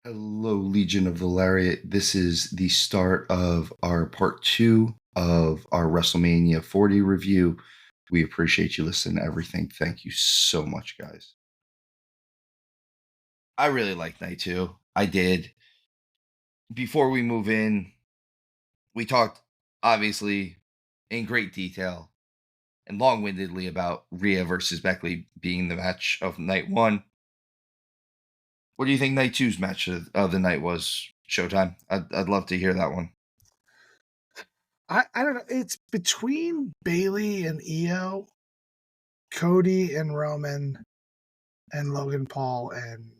Hello, Legion of the Lariat. This is the start of our part two of our WrestleMania 40 review. We appreciate you listening to everything. Thank you so much, guys. I really liked night two. I did. Before we move in, we talked obviously in great detail and long windedly about Rhea versus Beckley being the match of night one. What do you think night two's match of the night was, Showtime? I'd love to hear that one. I don't know. It's between Bailey and Io, Cody and Roman, and Logan Paul and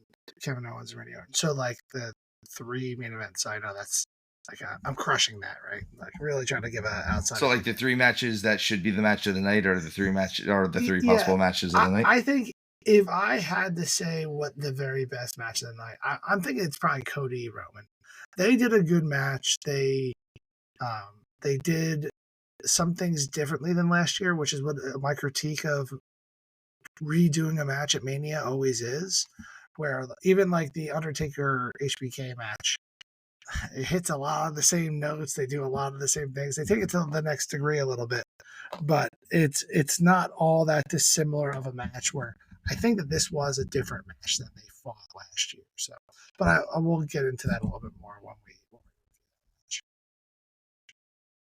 Kevin Owens and Randy Orton. So like the three main events. I know that's like I'm crushing that, right? Like really trying to give an outside So, like the opinion. three matches that should be the match of the night, or the three match, or the three Yeah, possible matches of the night. I think if I had to say what the very best match of the night, I'm thinking it's probably Cody Roman. They did a good match. They did some things differently than last year, which is what my critique of redoing a match at Mania always is. Where even like the Undertaker HBK match, it hits a lot of the same notes. They do a lot of the same things. They take it to the next degree a little bit, but it's not all that dissimilar of a match. Where I think that this was a different match than they fought last year. So, but I will get into that a little bit more when we match.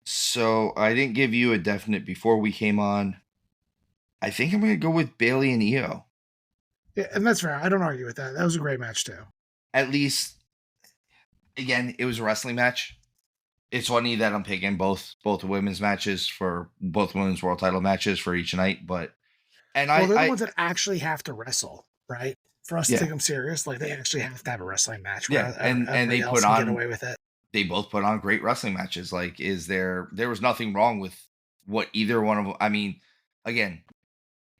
So I didn't give you a definite before we came on. I think I'm going to go with Bailey and Io. Yeah, and that's fair. I don't argue with that. That was a great match too. At least, again, it was a wrestling match. It's funny that I'm picking both women's matches for both women's world title matches for each night, but and Well, they're the I ones that actually have to wrestle, right? For us to take yeah them serious, like they actually have to have a wrestling match where yeah, and everybody they else put can get on away with it. they both put on great wrestling matches. Like, there was nothing wrong with what either one of them. I mean, again,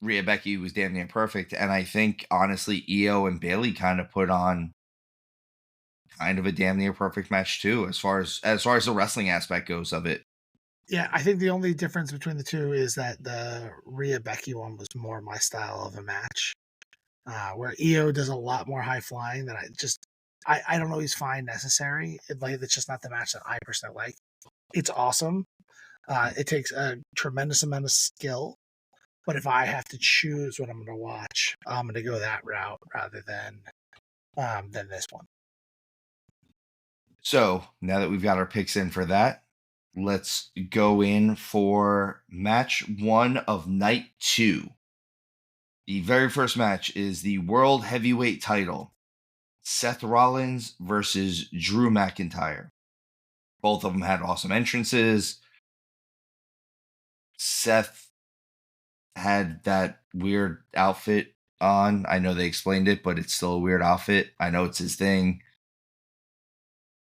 Rhea Becky was damn near perfect, and I think honestly, Io and Bailey kind of put on kind of a damn near perfect match too, as far as the wrestling aspect goes of it. Yeah, I think the only difference between the two is that the Rhea Becky one was more my style of a match, where Io does a lot more high flying that I don't always find necessary. It's just not the match that I personally like. It's awesome. It takes a tremendous amount of skill. But if I have to choose what I'm going to watch, I'm going to go that route rather than this one. So now that we've got our picks in for that, let's go in for match one of night two. The very first match is the World Heavyweight title, Seth Rollins versus Drew McIntyre. Both of them had awesome entrances. Seth had that weird outfit on. I know they explained it, but it's still a weird outfit. I know it's his thing.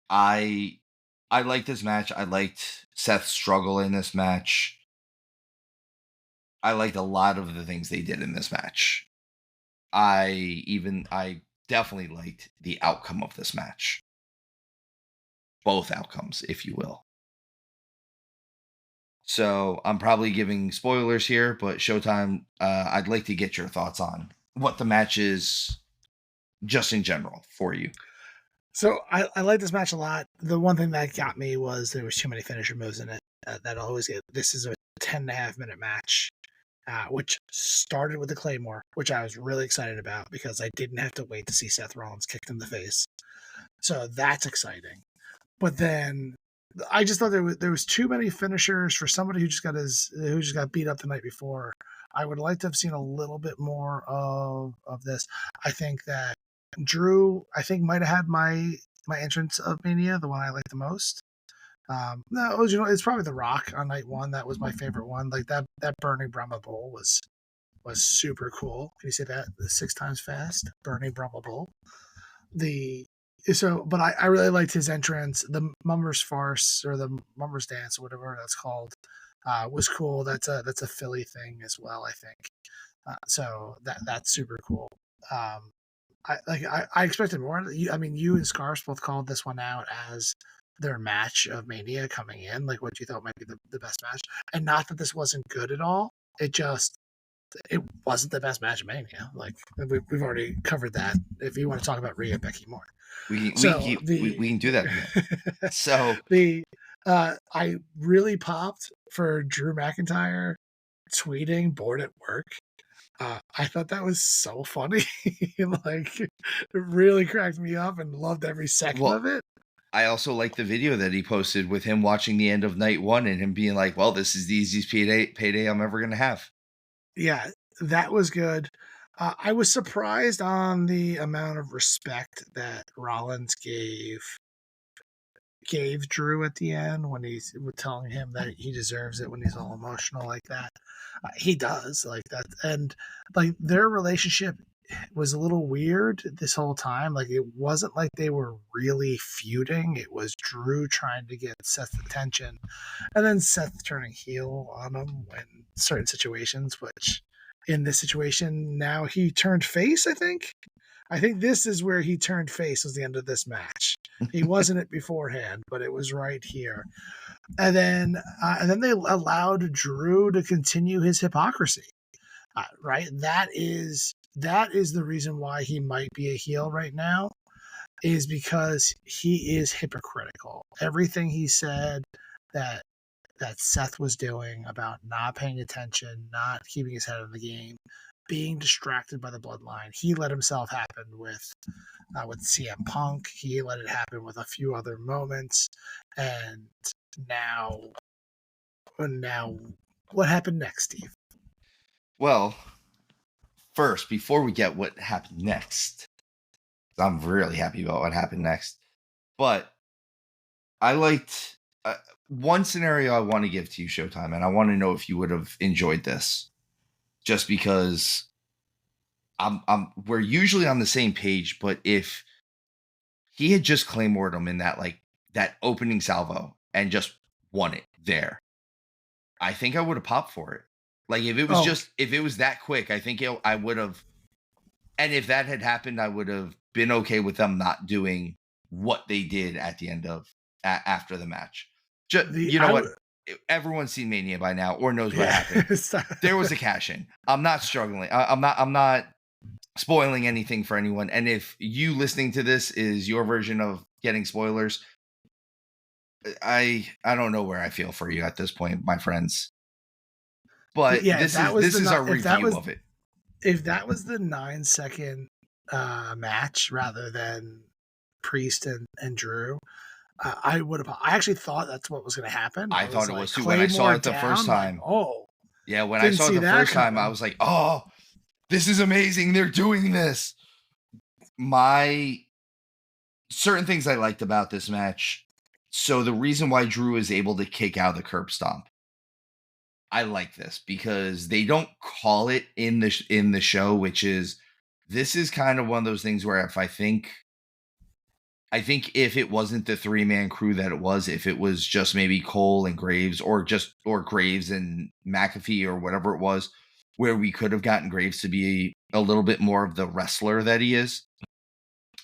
I I liked this match. I liked Seth's struggle in this match. I liked a lot of the things they did in this match. I definitely liked the outcome of this match. Both outcomes, if you will. So I'm probably giving spoilers here, but Showtime, I'd like to get your thoughts on what the match is just in general for you. So I like this match a lot. The one thing that got me was there was too many finisher moves in it. That always get. This is a 10.5 minute match, which started with the Claymore, which I was really excited about because I didn't have to wait to see Seth Rollins kicked in the face. So that's exciting. But then I just thought there was too many finishers for somebody who just got beat up the night before. I would like to have seen a little bit more of this. I think that Drew, I think might have had my entrance of Mania, the one I like the most. No, it's probably The Rock on night one. That was my favorite one. Like that burning Brahma Bull was super cool. Can you say that 6 times fast? Burning Brahma Bull. The but I really liked his entrance. The Mummers Farce or the Mummers Dance or whatever that's called was cool. That's a Philly thing as well, I think. So that's super cool. I expected more. I mean, you and Scarps both called this one out as their match of Mania coming in, like what you thought might be the best match. And not that this wasn't good at all. It just it wasn't the best match of Mania. Like we've already covered that. If you want to talk about Rhea Becky more, so We can do that again. So the I really popped for Drew McIntyre tweeting bored at work. I thought that was so funny. Like, it really cracked me up and loved every second well, of it. I also like the video that he posted with him watching the end of night one and him being like, "Well, this is the easiest payday I'm ever gonna have." Yeah, that was good. I was surprised on the amount of respect that Rollins gave Drew at the end when he's telling him that he deserves it when he's all emotional like that. He does like that, and like their relationship was a little weird this whole time. Like it wasn't like they were really feuding. It was Drew trying to get Seth's attention, and then Seth turning heel on him in certain situations. Which in this situation now he turned face. I think this is where he turned face was the end of this match. He wasn't it beforehand, but it was right here. And then they allowed Drew to continue his hypocrisy. Right? That is the reason why he might be a heel right now is because he is hypocritical. Everything he said that Seth was doing about not paying attention, not keeping his head in the game, being distracted by the bloodline. He let himself happen with CM Punk. He let it happen with a few other moments, and now, what happened next, Steve? Well, first, before we get what happened next, I'm really happy about what happened next. But I liked one scenario I want to give to you, Showtime, and I want to know if you would have enjoyed this, just because we're usually on the same page. But if he had just Claymore'd him in that opening salvo and just won it there, I think I would have popped for it. Like if it was that quick, I think I would have. And if that had happened, I would have been okay with them not doing what they did at the end of after the match. You know what? Everyone's seen Mania by now or knows what happened. There was a cash in. I'm not struggling. I'm not spoiling anything for anyone. And if you listening to this is your version of getting spoilers, I don't know where I feel for you at this point, my friends. But yeah, this is our review of it. If that was the 9-second match rather than Priest and Drew, I would have. I actually thought that's what was going to happen. I thought it was too when I saw it the first time. Yeah, when I saw it the first time, I was like, "Oh, this is amazing! They're doing this." Certain things I liked about this match. So the reason why Drew is able to kick out the curb stomp, I like this because they don't call it in the show, which is this is kind of one of those things where if I think if it wasn't the 3-man crew that it was, if it was just maybe Cole and Graves or Graves and McAfee or whatever it was, where we could have gotten Graves to be a little bit more of the wrestler that he is,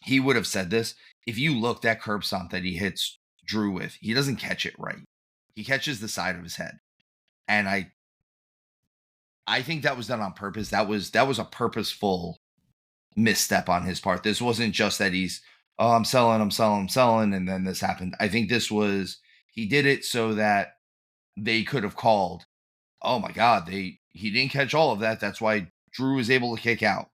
he would have said this. If you look that curb stomp that he hits Drew with, he doesn't catch it right. He catches the side of his head. And I think that was done on purpose. That was a purposeful misstep on his part. This wasn't just that he's, oh, I'm selling, and then this happened. I think this was, he did it so that they could have called, oh my God, he didn't catch all of that. That's why Drew was able to kick out.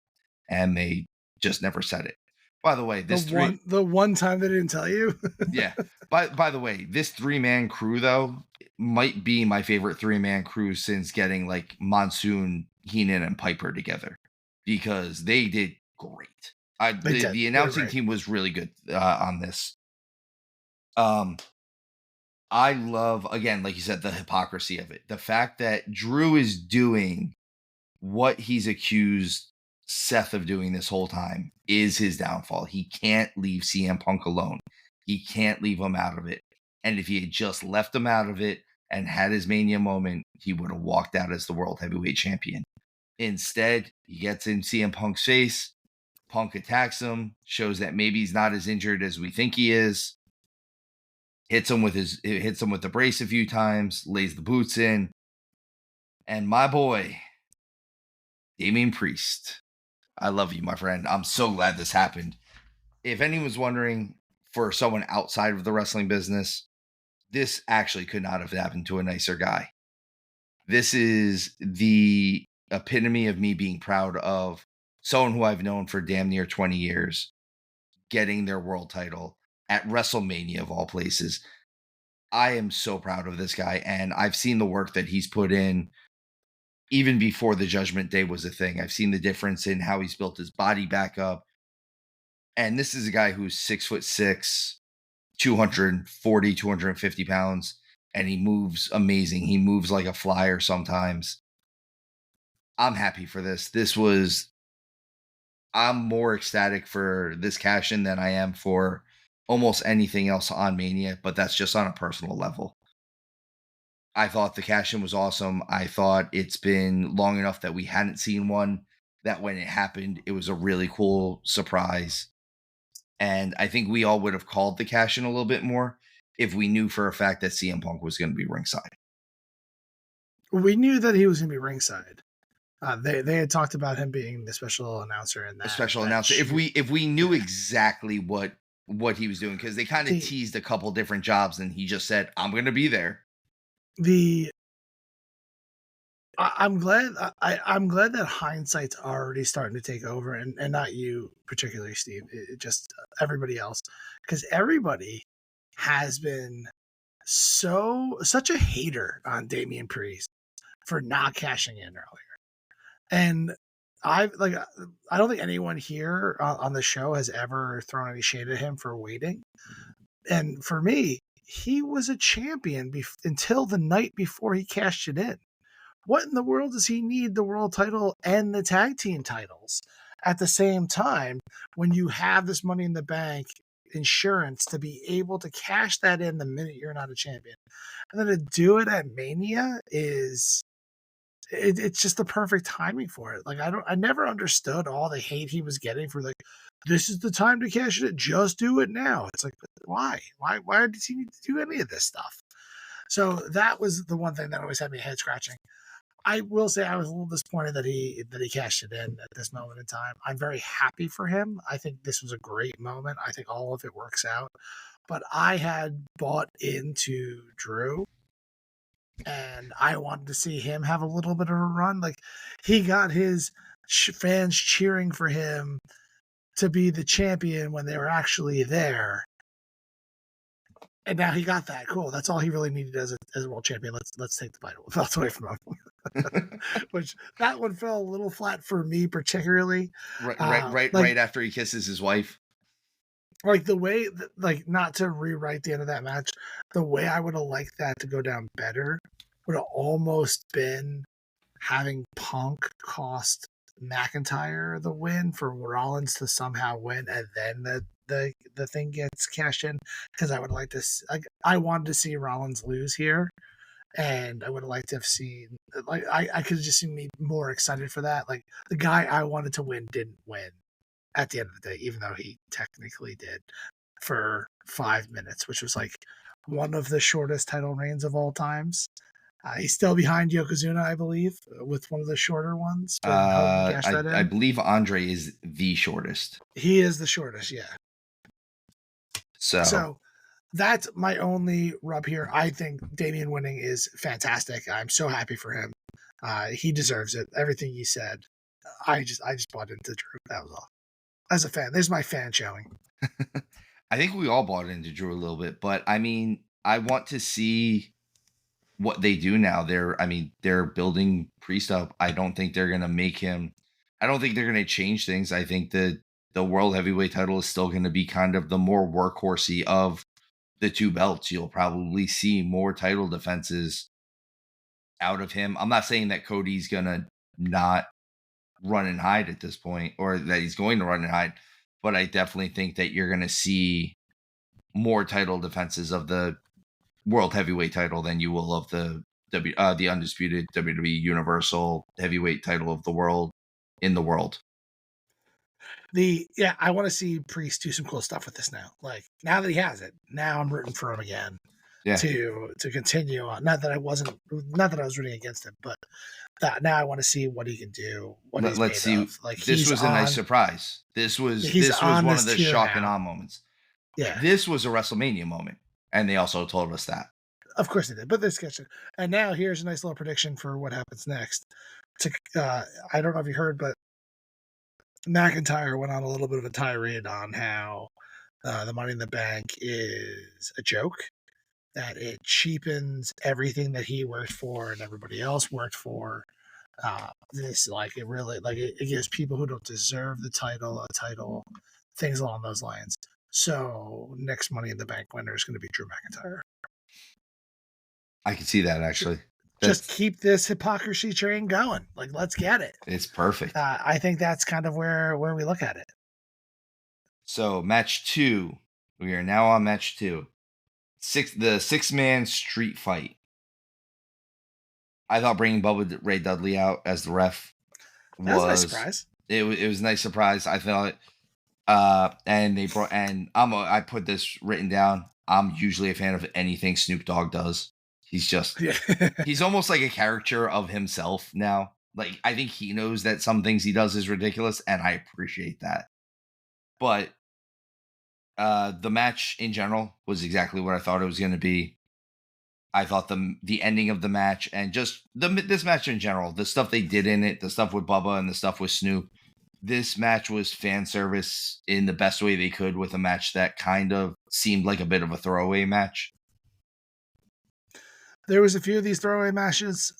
And they just never said it. By the way, the one time they didn't tell you. Yeah. By the way, this 3-man crew though might be my favorite 3-man crew since getting like Monsoon, Heenan, and Piper together because they did great. The announcing team was really good on this. I love, again, like you said, the hypocrisy of it. The fact that Drew is doing what he's accused Seth of doing this whole time is his downfall. He can't leave CM Punk alone. He can't leave him out of it. And if he had just left him out of it and had his Mania moment, he would have walked out as the World Heavyweight Champion. Instead, he gets in CM Punk's face. Punk attacks him, shows that maybe he's not as injured as we think he is. Hits him with the brace a few times, lays the boots in. And my boy, Damian Priest. I love you, my friend. I'm so glad this happened. If anyone's wondering, for someone outside of the wrestling business, this actually could not have happened to a nicer guy. This is the epitome of me being proud of someone who I've known for damn near 20 years getting their world title at WrestleMania of all places. I am so proud of this guy, and I've seen the work that he's put in even before the Judgment Day was a thing. I've seen the difference in how he's built his body back up. And this is a guy who's 6'6", 240, 250 pounds, and he moves amazing. He moves like a flyer sometimes. I'm happy for this. I'm more ecstatic for this cash in than I am for almost anything else on Mania, but that's just on a personal level. I thought the cash in was awesome. I thought it's been long enough that we hadn't seen one, that when it happened, it was a really cool surprise. And I think we all would have called the cash in a little bit more if we knew for a fact that CM Punk was going to be ringside. We knew that he was going to be ringside. They had talked about him being the special announcer in that. A special announcer. If we knew exactly what he was doing, because they kind of teased a couple different jobs, and he just said, "I'm going to be there." I'm glad that hindsight's already starting to take over, and not you particularly, Steve. It just everybody else, because everybody has been such a hater on Damian Priest for not cashing in earlier, and I don't think anyone here on the show has ever thrown any shade at him for waiting. And for me, he was a champion until the night before he cashed it in. What in the world does he need the world title and the tag team titles at the same time when you have this Money in the Bank insurance to be able to cash that in the minute you're not a champion? And then to do it at Mania it's just the perfect timing for it. Like I never understood all the hate he was getting for, like, this is the time to cash it. Just do it now. It's like, why? Why does he need to do any of this stuff? So that was the one thing that always had me head scratching. I will say I was a little disappointed that he cashed it in at this moment in time. I'm very happy for him. I think this was a great moment. I think all of it works out. But I had bought into Drew, and I wanted to see him have a little bit of a run. Like, he got his fans cheering for him to be the champion when they were actually there. And now he got that. Cool. That's all he really needed as a world champion. Let's take the title belts away from him. Which that one fell a little flat for me, particularly. Right after he kisses his wife. Like the way, like, not to rewrite the end of that match, the way I would have liked that to go down better would have almost been having Punk cost McIntyre the win for Rollins to somehow win, and then the thing gets cashed in, because I would like to I wanted to see Rollins lose here, and I would have liked to have seen, like, I could have just seen me more excited for that. Like, the guy I wanted to win didn't win at the end of the day, even though he technically did for 5 minutes, which was like one of the shortest title reigns of all times. He's still behind Yokozuna, I believe, with one of the shorter ones. I believe Andre is the shortest. He is the shortest, yeah. So that's my only rub here. I think Damian winning is fantastic. I'm so happy for him. He deserves it. Everything you said. I just bought into Drew. That was all. As a fan, there's my fan showing. I think we all bought into Drew a little bit, but I mean, I want to see what they do now. They're building Priest up. I don't think they're going to make him. I don't think they're going to change things. I think that the world heavyweight title is still going to be kind of the more workhorsey of the two belts. You'll probably see more title defenses out of him. I'm not saying that Cody's going to not run and hide at this point, or that he's going to run and hide, but I definitely think that you're going to see more title defenses of the world heavyweight title than you will of the undisputed WWE Universal Heavyweight title of the world in the world. I want to see Priest do some cool stuff with this now. Like, now that he has it, now I'm rooting for him again. to continue on. Not that I was rooting against him, but that now I want to see what he can do, what he's Let's made see. of. Like This he's was a nice on, surprise. This was he's this was on one of this the tier shock and now. awe moments. Yeah, This was a WrestleMania moment, and they also told us that. of course they did. But this gets it. And now here's a nice little prediction for what happens next. I don't know if you heard, but McIntyre went on a little bit of a tirade on how the Money in the Bank is a joke, that it cheapens everything that he worked for and everybody else worked for. This like it really like it gives people who don't deserve the title a title, things along those lines. So next Money in the Bank winner is going to be Drew McIntyre. I can see that actually. Just keep this hypocrisy train going. Like let's get it. It's perfect. I think that's kind of where we look at it. So match 2, we are now on match 2. The 6-man street fight. I thought bringing Bubba Ray Dudley out as the ref was a nice surprise. It was a nice surprise. I thought, and they brought, and I put this written down. I'm usually a fan of anything Snoop Dogg does. He's just, he's almost like a caricature of himself now. Like I think he knows that some things he does is ridiculous, and I appreciate that. But the match in general was exactly what I thought it was going to be. I thought the ending of the match and just this match in general, the stuff they did in it, the stuff with Bubba and the stuff with Snoop, this match was fan service in the best way they could with a match that kind of seemed like a bit of a throwaway match. There was a few of these throwaway matches.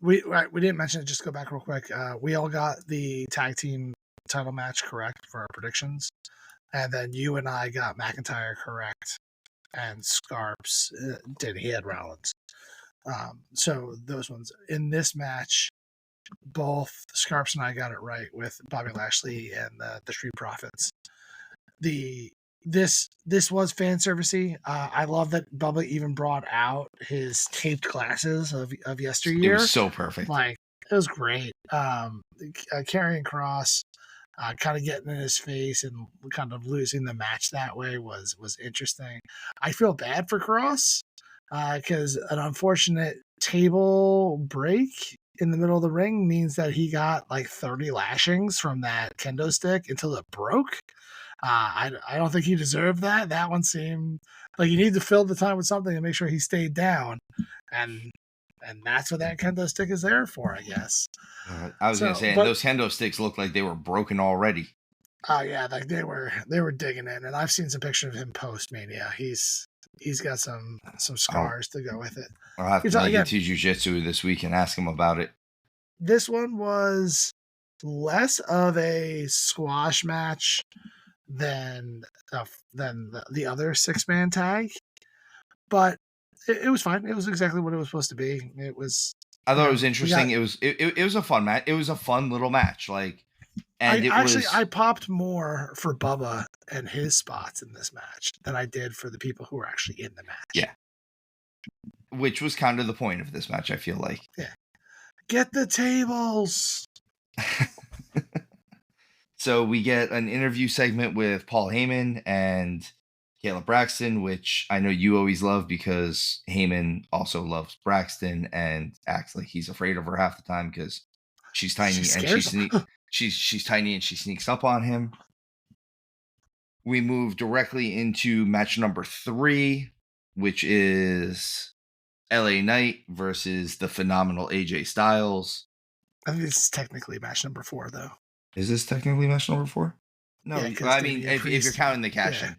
We didn't mention it. Just go back real quick. We all got the tag team title match correct for our predictions, and then you and I got McIntyre correct, and Scarps did. He had Rollins. So those ones in this match, both Scarps and I got it right with Bobby Lashley and the Street Profits. This was fan servicey. I love that Bubba even brought out his taped glasses of yesteryear. It was so perfect. Like it was great. Karrion Kross kind of getting in his face and kind of losing the match that way was interesting. I feel bad for Kross because an unfortunate table break in the middle of the ring means that he got like 30 lashings from that kendo stick until it broke. I don't think he deserved that. That one seemed like you need to fill the time with something and make sure he stayed down. And that's what that kendo stick is there for, I guess. I was going to say, those kendo sticks looked like they were broken already. Oh yeah, like they were digging in, and I've seen some pictures of him post Mania. He's got some scars to go with it. I'll have to take it to jiu-jitsu this week and ask him about it. This one was less of a squash match than the other 6-man tag, but it was fine. It was exactly what it was supposed to be. It was. I thought it was interesting. It was a fun match. It was a fun little match. Like, and I popped more for Bubba and his spots in this match than I did for the people who were actually in the match. Yeah, which was kind of the point of this match. I feel like. Yeah, get the tables. So we get an interview segment with Paul Heyman and Kayla Braxton, which I know you always love because Heyman also loves Braxton and acts like he's afraid of her half the time because she's tiny and she's tiny and she sneaks up on him. We move directly into match number 3, which is LA Knight versus the phenomenal AJ Styles. I think this is technically match number 4, though. Is this technically match number 4? No, yeah, I mean, if you're counting the cash in.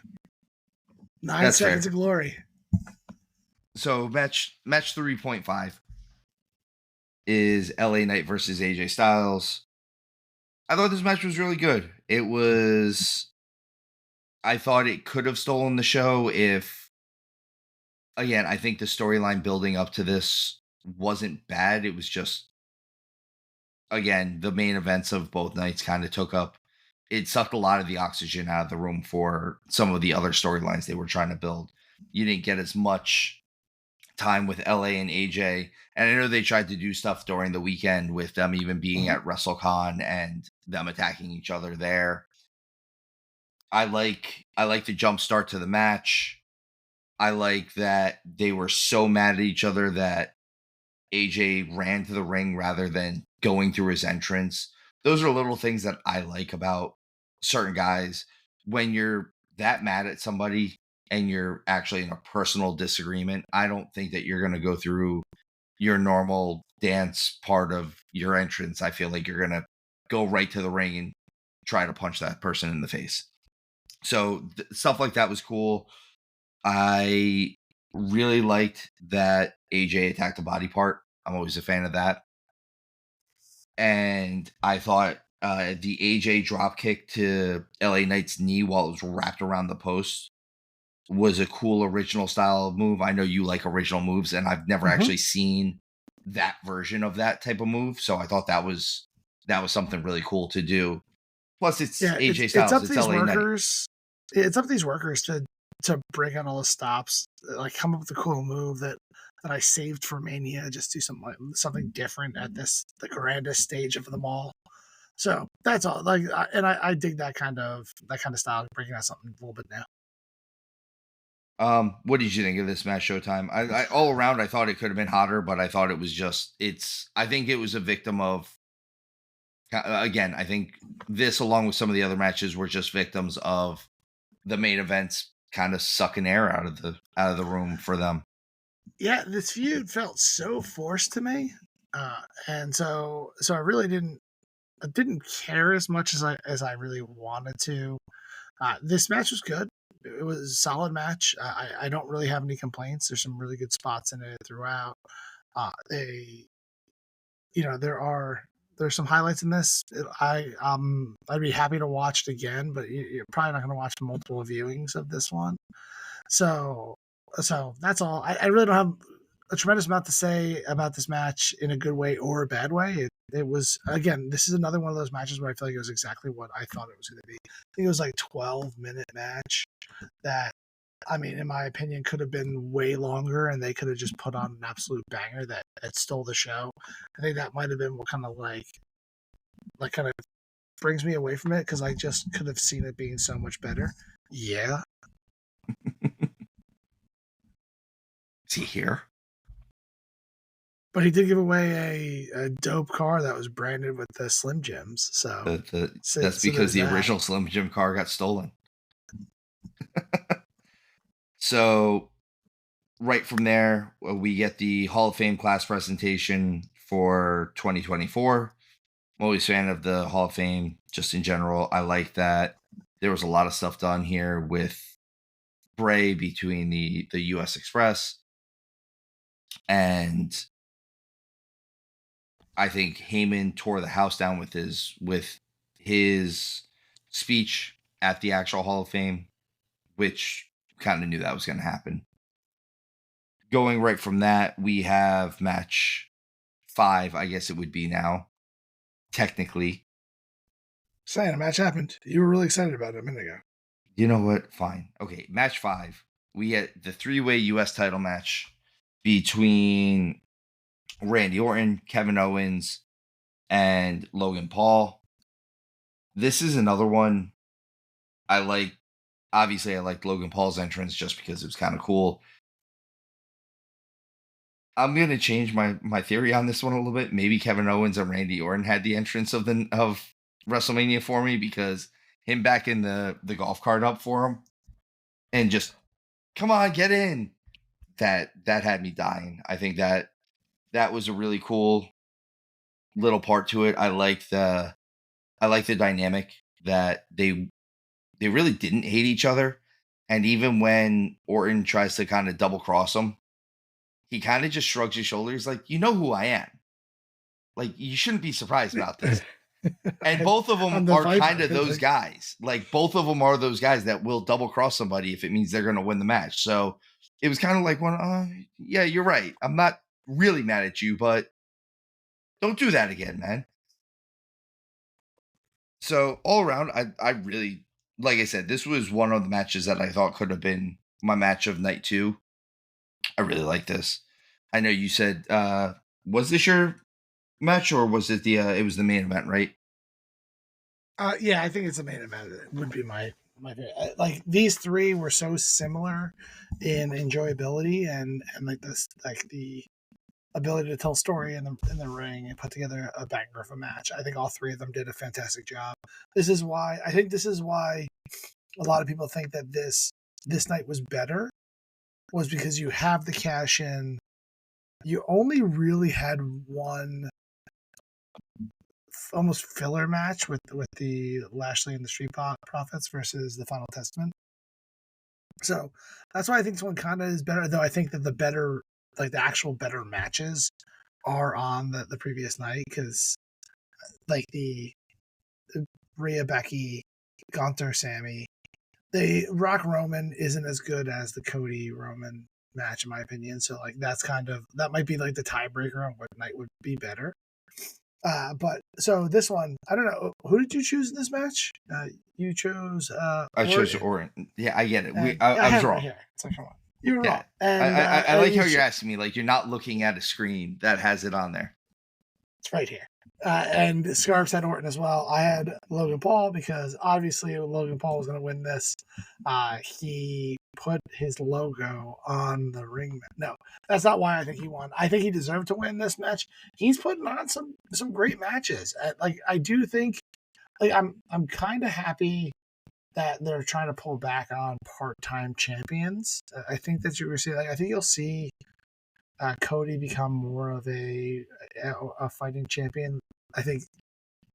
9 seconds of glory. So match 3.5 is LA Knight versus AJ Styles. I thought this match was really good. I thought it could have stolen the show if, again, I think the storyline building up to this wasn't bad. It was just, again, the main events of both nights kind of took up. It sucked a lot of the oxygen out of the room for some of the other storylines they were trying to build. You didn't get as much time with LA and AJ. And I know they tried to do stuff during the weekend with them even being at WrestleCon and them attacking each other there. I like the jump start to the match. I like that they were so mad at each other that AJ ran to the ring rather than going through his entrance. Those are little things that I like about certain guys. When you're that mad at somebody and you're actually in a personal disagreement, I don't think that you're going to go through your normal dance part of your entrance. I feel like you're going to go right to the ring and try to punch that person in the face. So stuff like that was cool. I really liked that AJ attacked the body part. I'm always a fan of that. And I thought the AJ drop kick to LA Knight's knee while it was wrapped around the post was a cool original style move. I know you like original moves, and I've never actually seen that version of that type of move. So I thought that was something really cool to do. Plus, it's Yeah, AJ it's Styles. up to It's these LA Knight. workers. It's up to these workers to break out all the stops, like come up with a cool move that I saved for Mania. Just do something different at the grandest stage of them all. So that's all. Like, I dig that kind of style, breaking out something a little bit new. What did you think of this match, Showtime? I all around, I thought it could have been hotter, but I thought it was just. I think it was a victim of. Again, I think this, along with some of the other matches, were just victims of the main events kind of sucking air out of the room for them. Yeah, this feud felt so forced to me, and so I really didn't care as much as I really wanted to. This match was good. It was a solid match. I don't really have any complaints. There's some really good spots in it throughout. They, there's some highlights in this. I'd be happy to watch it again, but you're probably not going to watch multiple viewings of this one. So that's all. I really don't have a tremendous amount to say about this match in a good way or a bad way. It was, again, this is another one of those matches where I feel like it was exactly what I thought it was going to be. I think it was like 12-minute match that, I mean, in my opinion, could have been way longer, and they could have just put on an absolute banger that stole the show. I think that might have been what kind of kind of brings me away from it, because I just could have seen it being so much better. Yeah. Is he here? But he did give away a dope car that was branded with the Slim Jims. So, that's because the original Slim Jim car got stolen. So right from there, we get the Hall of Fame class presentation for 2024. I'm always a fan of the Hall of Fame just in general. I like that there was a lot of stuff done here with Bray between the US Express, and I think Heyman tore the house down with his speech at the actual Hall of Fame, which kind of knew that was going to happen. Going right from that, we have match 5, I guess it would be now, technically. Saying a match happened. You were really excited about it a minute ago. You know what? Fine. Okay, match 5. We get the 3-way US title match between Randy Orton, Kevin Owens, and Logan Paul. This is another one I like. Obviously, I liked Logan Paul's entrance just because it was kind of cool. I'm going to change my theory on this one a little bit. Maybe Kevin Owens and Randy Orton had the entrance of WrestleMania for me, because him backing the golf cart up for him and just, come on, get in. That had me dying. I think that was a really cool little part to it. I like the dynamic that they really didn't hate each other. And even when Orton tries to kind of double cross him, he kind of just shrugs his shoulders like, you know who I am. Like, you shouldn't be surprised about this. And both of them are kind of those guys. Like, both of them are those guys that will double cross somebody if it means they're going to win the match. So it was kind of like, yeah, you're right. I'm not really mad at you, but don't do that again, man. So all around, I really, like I said, this was one of the matches that I thought could have been my match of night 2. I really like this. I know you said, was this your match, or was it it was the main event, right? Yeah, I think it's the main event. It would be my my favorite. Like these three were so similar in enjoyability and like this, like the ability to tell story in the ring and put together a banger of a match. I think all three of them did a fantastic job. This is why a lot of people think that this night was better, was because you have the cash in. You only really had one almost filler match with the Lashley and the Street Profits versus the Final Testament. So that's why I think this one kind of is better. Though I think that the better, like the actual better matches, are on the previous night, because like the Rhea Becky, Gunther Sammy, the Rock Roman isn't as good as the Cody Roman match in my opinion. So like that might be like the tiebreaker on what night would be better. But so this one, I don't know. Who did you choose in this match? You chose I chose Orton. Orton. Yeah, I get it. And, I was have it right wrong. here. It's like, come on. You were Yeah. wrong. And I like how you you're asking me, like you're not looking at a screen that has it on there. It's right here. And Scarps had Orton as well. I had Logan Paul because obviously Logan Paul was going to win this. He put his logo on the ring. No, that's not why I think he won. I think he deserved to win this match. He's putting on some great matches. Like I do think, like I'm kind of happy that they're trying to pull back on part-time champions. I think that you're going to see, like I think you'll see Cody become more of a fighting champion. I think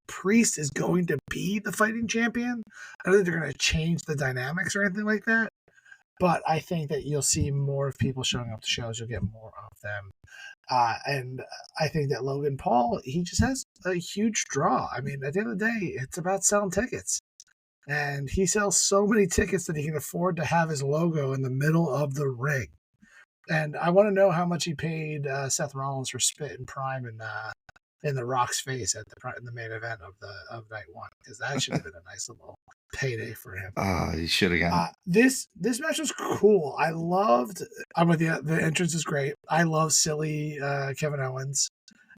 Priest is going to be the fighting champion. I don't think they're going to change the dynamics or anything like that. But I think that you'll see more of people showing up to shows. You'll get more of them. And I think that Logan Paul, he just has a huge draw. I mean, at the end of the day, it's about selling tickets. And he sells so many tickets that he can afford to have his logo in the middle of the ring. And I want to know how much he paid Seth Rollins for spitting Prime in the Rock's face in the main event of night one, because that should have been a nice little payday for him. You should have gotten this match was cool. I'm with you. The entrance is great. I love silly Kevin Owens,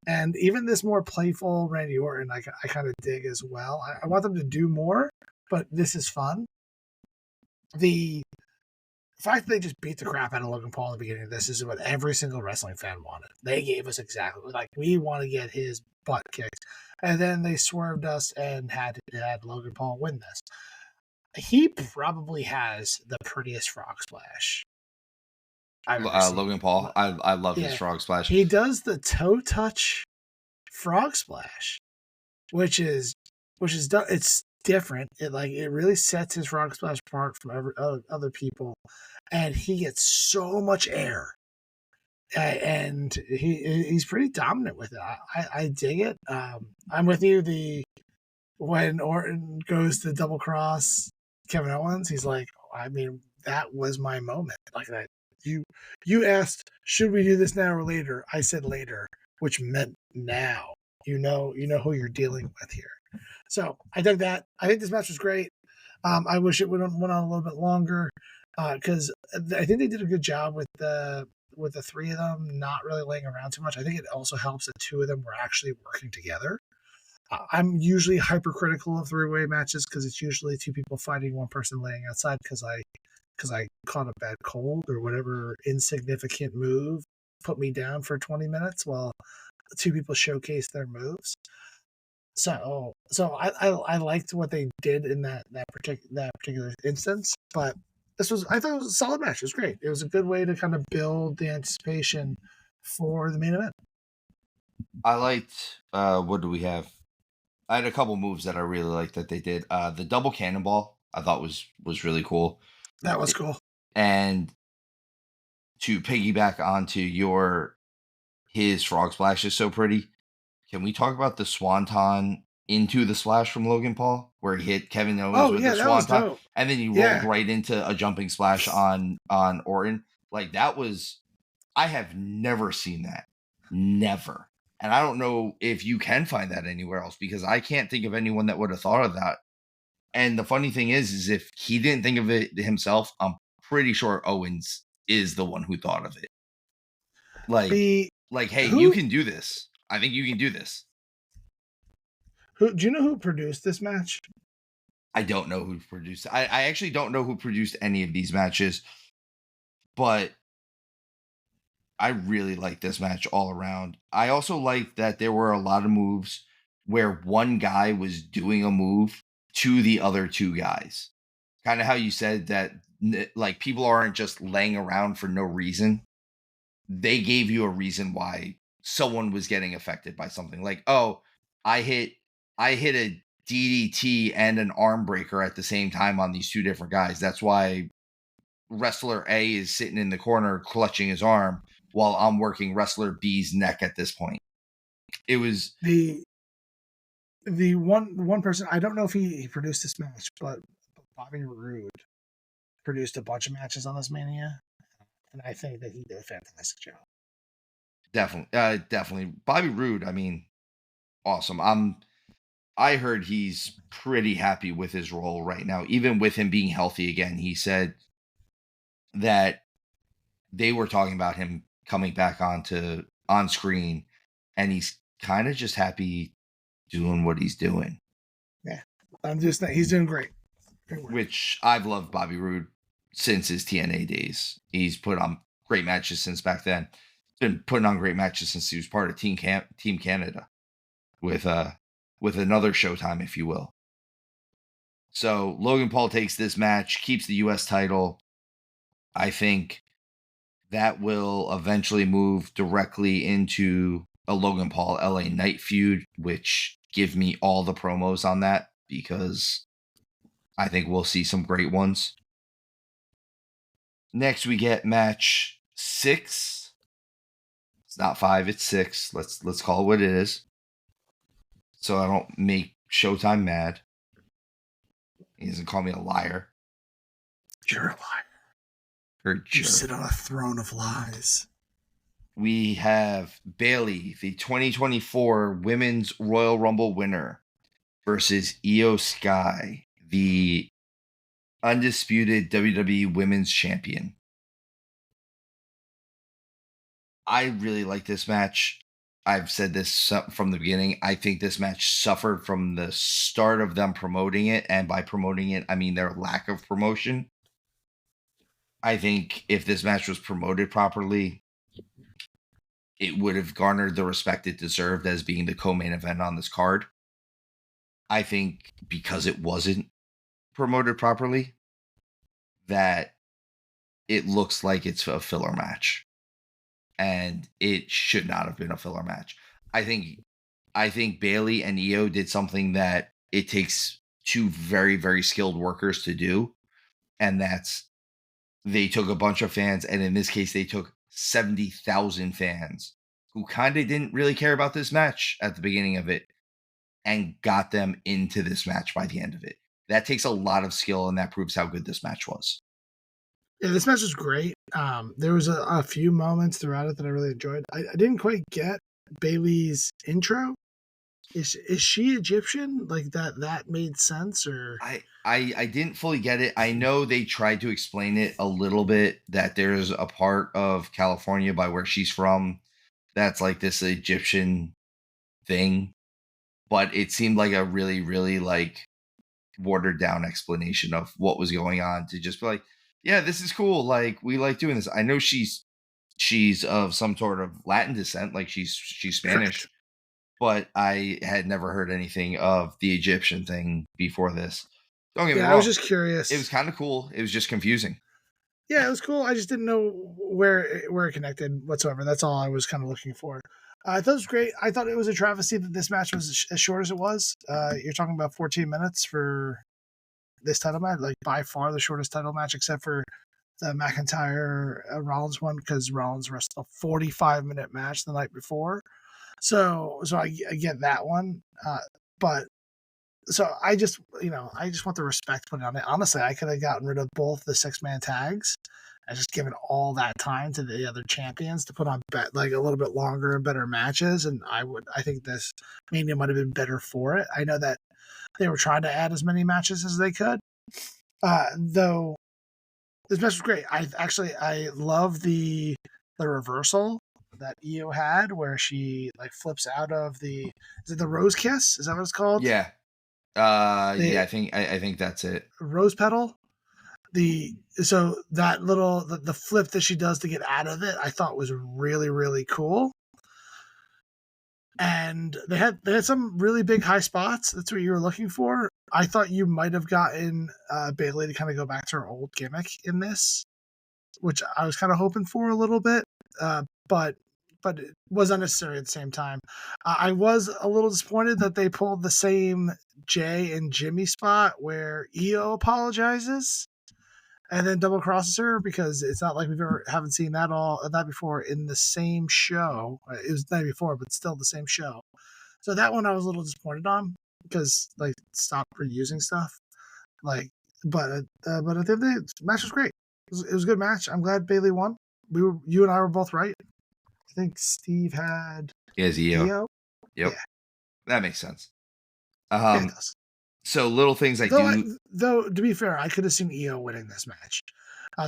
and even this more playful Randy Orton. I kind of dig as well. I want them to do more, but this is fun. The fact that they just beat the crap out of Logan Paul in the beginning of this is what every single wrestling fan wanted. They gave us exactly, like, we want to get his butt kicked. And then they swerved us and had Logan Paul win this. He probably has the prettiest frog splash I've ever seen. Logan Paul. I love his frog splash. He does the toe touch frog splash, which is done. It's different. It really sets his frog splash apart from other people, and he gets so much air, and he's pretty dominant with it. I dig it. I'm with you. When Orton goes to double cross Kevin Owens, he's like, I mean, that was my moment. Like that. You asked, should we do this now or later? I said later, which meant now. You know who you're dealing with here. So I dug that. I think this match was great. I wish it went on a little bit longer, because I think they did a good job with the three of them not really laying around too much. I think it also helps that two of them were actually working together. I'm usually hypercritical of three-way matches because it's usually two people fighting, one person laying outside because I caught a bad cold or whatever insignificant move put me down for 20 minutes while two people showcase their moves. So I liked what they did in that particular instance, but I thought it was a solid match. It was great. It was a good way to kind of build the anticipation for the main event. I liked what do we have? I had a couple moves that I really liked that they did. The double cannonball I thought was really cool. That was cool. And to piggyback onto his frog splash is so pretty. Can we talk about the swanton into the splash from Logan Paul, where he hit Kevin Owens with the swanton, and then he rolled right into a jumping splash on Orton? Like that was, I have never seen that, never, and I don't know if you can find that anywhere else because I can't think of anyone that would have thought of that. And the funny thing is if he didn't think of it himself, I'm pretty sure Owens is the one who thought of it. Like, hey, you can do this. I think you can do this. Do you know who produced this match? I don't know who produced. I actually don't know who produced any of these matches, but I really like this match all around. I also like that there were a lot of moves where one guy was doing a move to the other two guys. Kind of how you said that, like, people aren't just laying around for no reason. They gave you a reason why someone was getting affected by something. Like, oh, I hit a DDT and an arm breaker at the same time on these two different guys. That's why wrestler A is sitting in the corner clutching his arm while I'm working wrestler B's neck at this point. It was The one person, I don't know if he produced this match, but Bobby Roode produced a bunch of matches on this Mania, and I think that he did a fantastic job. definitely Bobby Roode. I mean, awesome. I heard he's pretty happy with his role right now, even with him being healthy again. He said that they were talking about him coming back on screen, and he's kind of just happy doing what he's doing. Yeah, he's doing great. Which I've loved Bobby Roode since his TNA days. He's put on great matches since back then. He's been putting on great matches since he was part of Team Canada with another Showtime, if you will. So Logan Paul takes this match, keeps the US title. I think that will eventually move directly into a Logan Paul LA Knight feud, which give me all the promos on that because I think we'll see some great ones. Next, we get match 6. It's not 5, it's 6. Let's call it what it is, so I don't make Showtime mad. He doesn't call me a liar. You're a liar. You sit on a throne of lies. We have Bayley, the 2024 Women's Royal Rumble winner, versus Io Sky, the undisputed WWE Women's Champion. I really like this match. I've said this from the beginning. I think this match suffered from the start of them promoting it. And by promoting it, I mean their lack of promotion. I think if this match was promoted properly, it would have garnered the respect it deserved as being the co-main event on this card. I think because it wasn't promoted properly, that it looks like it's a filler match. And it should not have been a filler match. I think Bayley and Io did something that it takes two very, very skilled workers to do. And that's, they took a bunch of fans, and in this case, they took 70,000 fans who kind of didn't really care about this match at the beginning of it and got them into this match by the end of it. That takes a lot of skill, and that proves how good this match was. Yeah, this match was great. There was a few moments throughout it that I really enjoyed. I didn't quite get Bayley's intro. Is she Egyptian? Like that made sense, or I didn't fully get it. I know they tried to explain it a little bit, that there's a part of California by where she's from that's like this Egyptian thing, but it seemed like a really, really like watered down explanation of what was going on, to just be like, yeah, this is cool. Like, we like doing this. I know she's of some sort of Latin descent, like she's Spanish. Correct. But I had never heard anything of the Egyptian thing before this. Don't get me wrong. I was just curious. It was kind of cool. It was just confusing. Yeah, it was cool. I just didn't know where it connected whatsoever. That's all I was kind of looking for. I thought it was great. I thought it was a travesty that this match was as short as it was. You're talking about 14 minutes for this title match, like by far the shortest title match, except for the McIntyre Rollins one, because Rollins wrestled a 45-minute match the night before. So I get that one, but so I just want the respect put on it. Honestly, I could have gotten rid of both the 6-man tags and just given all that time to the other champions to put on like a little bit longer and better matches, and I think this Mania might have been better for it. I know that they were trying to add as many matches as they could, though. This match was great. I love the reversal that Io had, where she like flips out of is it the rose kiss? Is that what it's called? Yeah. Yeah, The I think that's it. rose petal. So that little the flip that she does to get out of it, I thought was really really cool. And they had some really big high spots. That's what you were looking for. I thought you might have gotten Bailey to kind of go back to her old gimmick in this, which I was kind of hoping for a little bit, but it was unnecessary at the same time. I was a little disappointed that they pulled the same Jay and Jimmy spot where Io apologizes and then double crosses her, because it's not like haven't seen that before in the same show. It was the night before, but still the same show. So that one I was a little disappointed on, because like stop reusing stuff. Like, but at the end of the day, the match was great. It was a good match. I'm glad Bailey won. You and I were both right. I think Steve had He has EO. Io. Yep. Yeah, That makes sense. yeah, it does. So little things I Though, do. though to be fair, I could have seen Io winning this match.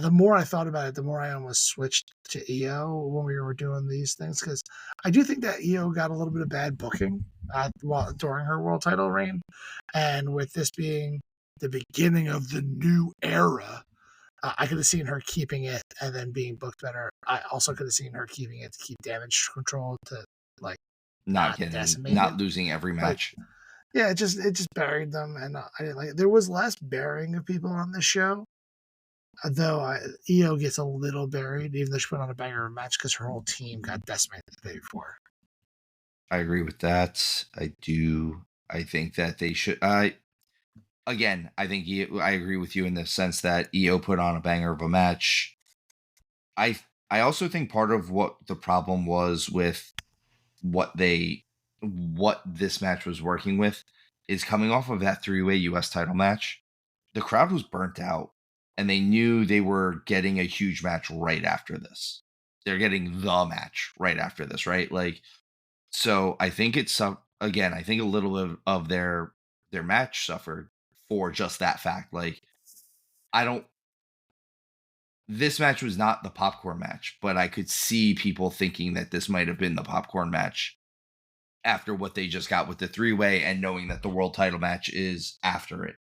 The more I thought about it, the more I almost switched to Io when we were doing these things, because I do think that Io got a little bit of bad booking during her world title reign, and with this being the beginning of the new era, I could have seen her keeping it and then being booked better. I also could have seen her keeping it to keep damage control to like not decimate not it. losing every Like, match. yeah, it just buried them, and I didn't like it. There was less burying of people on this show, though. Io gets a little buried, even though she put on a banger of a match, because her whole team got decimated the day before. I agree with that. I do. I think that they should. I again, I think I agree with you in the sense that EO put on a banger of a match. I also think part of what the problem was with what this match was working with is coming off of that three-way US title match. The crowd was burnt out, and they knew they were getting a huge match right after this. They're getting the match right after this, right? Like, so I think it's again, I think a little bit of their match suffered for just that fact. Like, I don't. This match was not the popcorn match, but I could see people thinking that this might have been the popcorn match after what they just got with the three-way and knowing that the world title match is after it.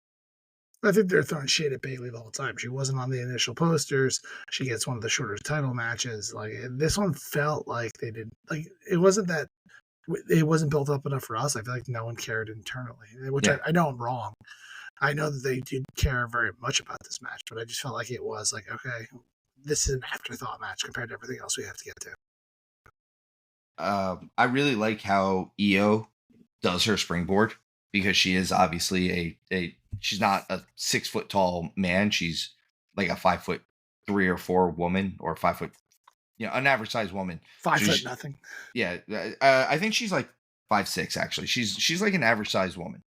I think they're throwing shade at Bailey the whole time. She wasn't on the initial posters. She gets one of the shorter title matches. Like, this one felt like they did. Like, it wasn't that it wasn't built up enough for us. I feel like no one cared internally, which Yeah. I know I'm wrong. I know that they did care very much about this match, but I just felt like it was like, okay, this is an afterthought match compared to everything else we have to get to. I really like how Io does her springboard, because she is obviously a she's not a 6 foot tall man. She's like a 5'3" or 4" woman, or 5 foot, an average size woman. 5 foot nothing. Yeah, I think she's like 5'6". Actually, she's like an average size woman.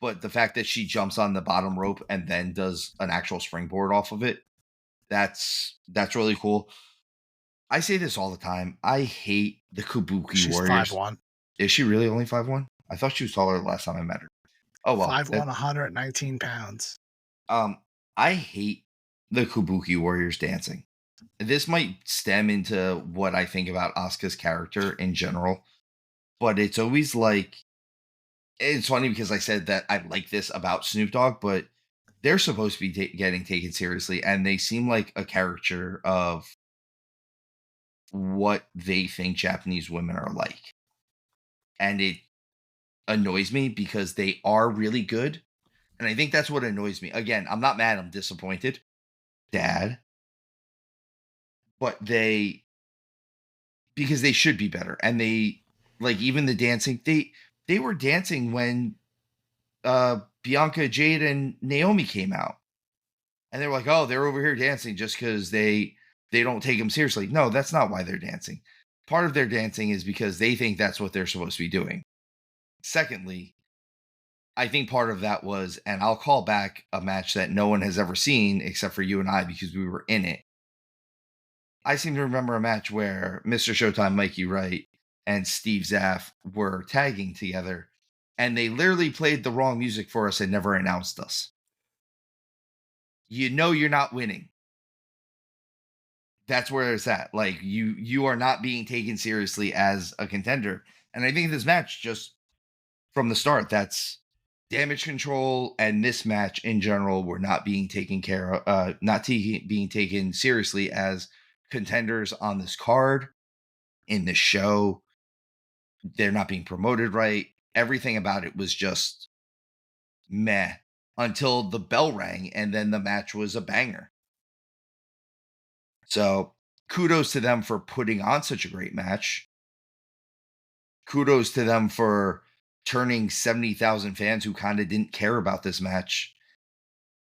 But the fact that she jumps on the bottom rope and then does an actual springboard off of it, that's really cool. I say this all the time. I hate the Kabuki She's Warriors. 5'1". Is she really only 5'1"? I thought she was taller the last time I met her. Oh well. 5'1", 119 pounds. I hate the Kabuki Warriors dancing. This might stem into what I think about Asuka's character in general, but it's always like, it's funny because I said that I like this about Snoop Dogg, but they're supposed to be getting taken seriously, and they seem like a caricature of what they think Japanese women are like. And it annoys me because they are really good. And I think that's what annoys me. Again, I'm not mad, I'm disappointed, Dad. But because they should be better. And they, like, even the dancing, they were dancing when Bianca, Jade, and Naomi came out. And they were like, oh, they're over here dancing just because they don't take them seriously. No, that's not why they're dancing. Part of their dancing is because they think that's what they're supposed to be doing. Secondly, I think part of that was, and I'll call back a match that no one has ever seen except for you and I because we were in it. I seem to remember a match where Mr. Showtime, Mikey Wright, and Steve Zapf were tagging together, and they literally played the wrong music for us and never announced us. You know you're not winning. That's where it's at. Like, you are not being taken seriously as a contender. And I think this match, just from the start, that's damage control and this match in general were not being taken care of, being taken seriously as contenders on this card in the show. They're not being promoted right. Everything about it was just meh until the bell rang, and then the match was a banger. So kudos to them for putting on such a great match. Kudos to them for turning 70,000 fans who kind of didn't care about this match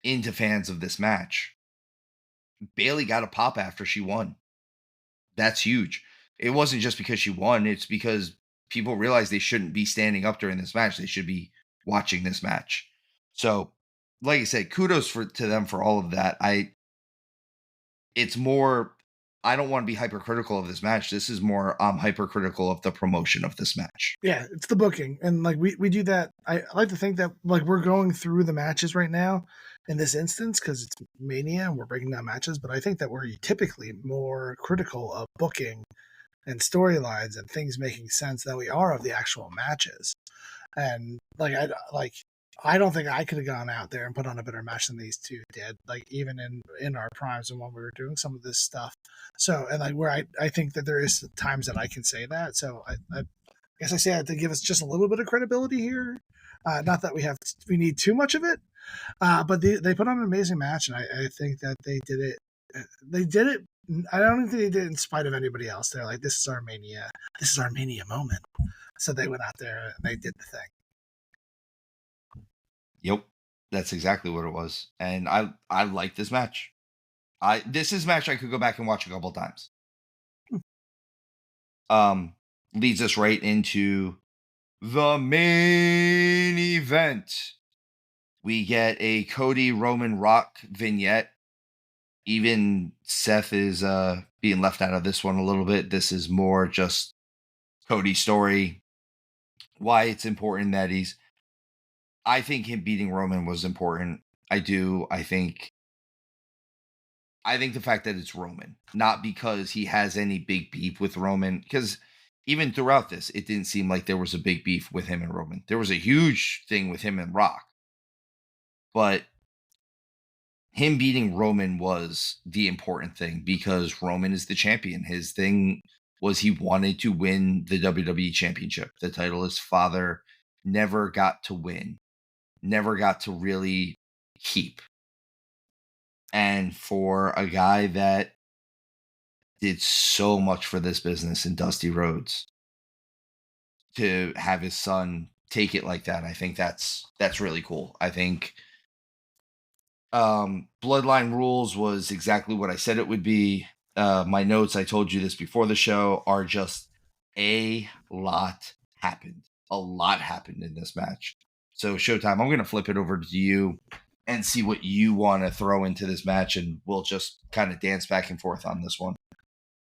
into fans of this match. Bayley got a pop after she won. That's huge. It wasn't just because she won, it's because people realized they shouldn't be standing up during this match. They should be watching this match. So, like I said, kudos to them for all of that. It's more, I don't want to be hypercritical of this match. This is more hypercritical of the promotion of this match. Yeah, it's the booking. And like we do that. I like to think that like we're going through the matches right now in this instance because it's Mania and we're breaking down matches, but I think that we're typically more critical of booking and storylines and things making sense than we are of the actual matches. And I don't think I could have gone out there and put on a better match than these two did. Like even in our primes and when we were doing some of this stuff. So and like where I think that there is times that I can say that. So I guess I say that to give us just a little bit of credibility here. Not that we need too much of it, but they put on an amazing match, and I think that they did it. They did it. I don't think they did it in spite of anybody else. They're like, this is our mania. This is our mania moment. So they went out there and they did the thing. Yep. That's exactly what it was. And I like this match. This is a match I could go back and watch a couple times. Leads us right into the main event. We get a Cody Roman Rock vignette. Even Seth is being left out of this one a little bit. This is more just Cody's story. Why it's important that I think him beating Roman was important. I do. I think the fact that it's Roman, not because he has any big beef with Roman, because even throughout this, it didn't seem like there was a big beef with him and Roman. There was a huge thing with him and Rock. But him beating Roman was the important thing because Roman is the champion. His thing was he wanted to win the WWE Championship, the title his father never got to win, never got to really keep. And for a guy that did so much for this business in Dusty Rhodes, to have his son take it like that, I think that's really cool. I think Bloodline Rules was exactly what I said it would be. My notes, I told you this before the show, are just a lot happened. A lot happened in this match. So Showtime, I'm going to flip it over to you and see what you want to throw into this match, and we'll just kind of dance back and forth on this one.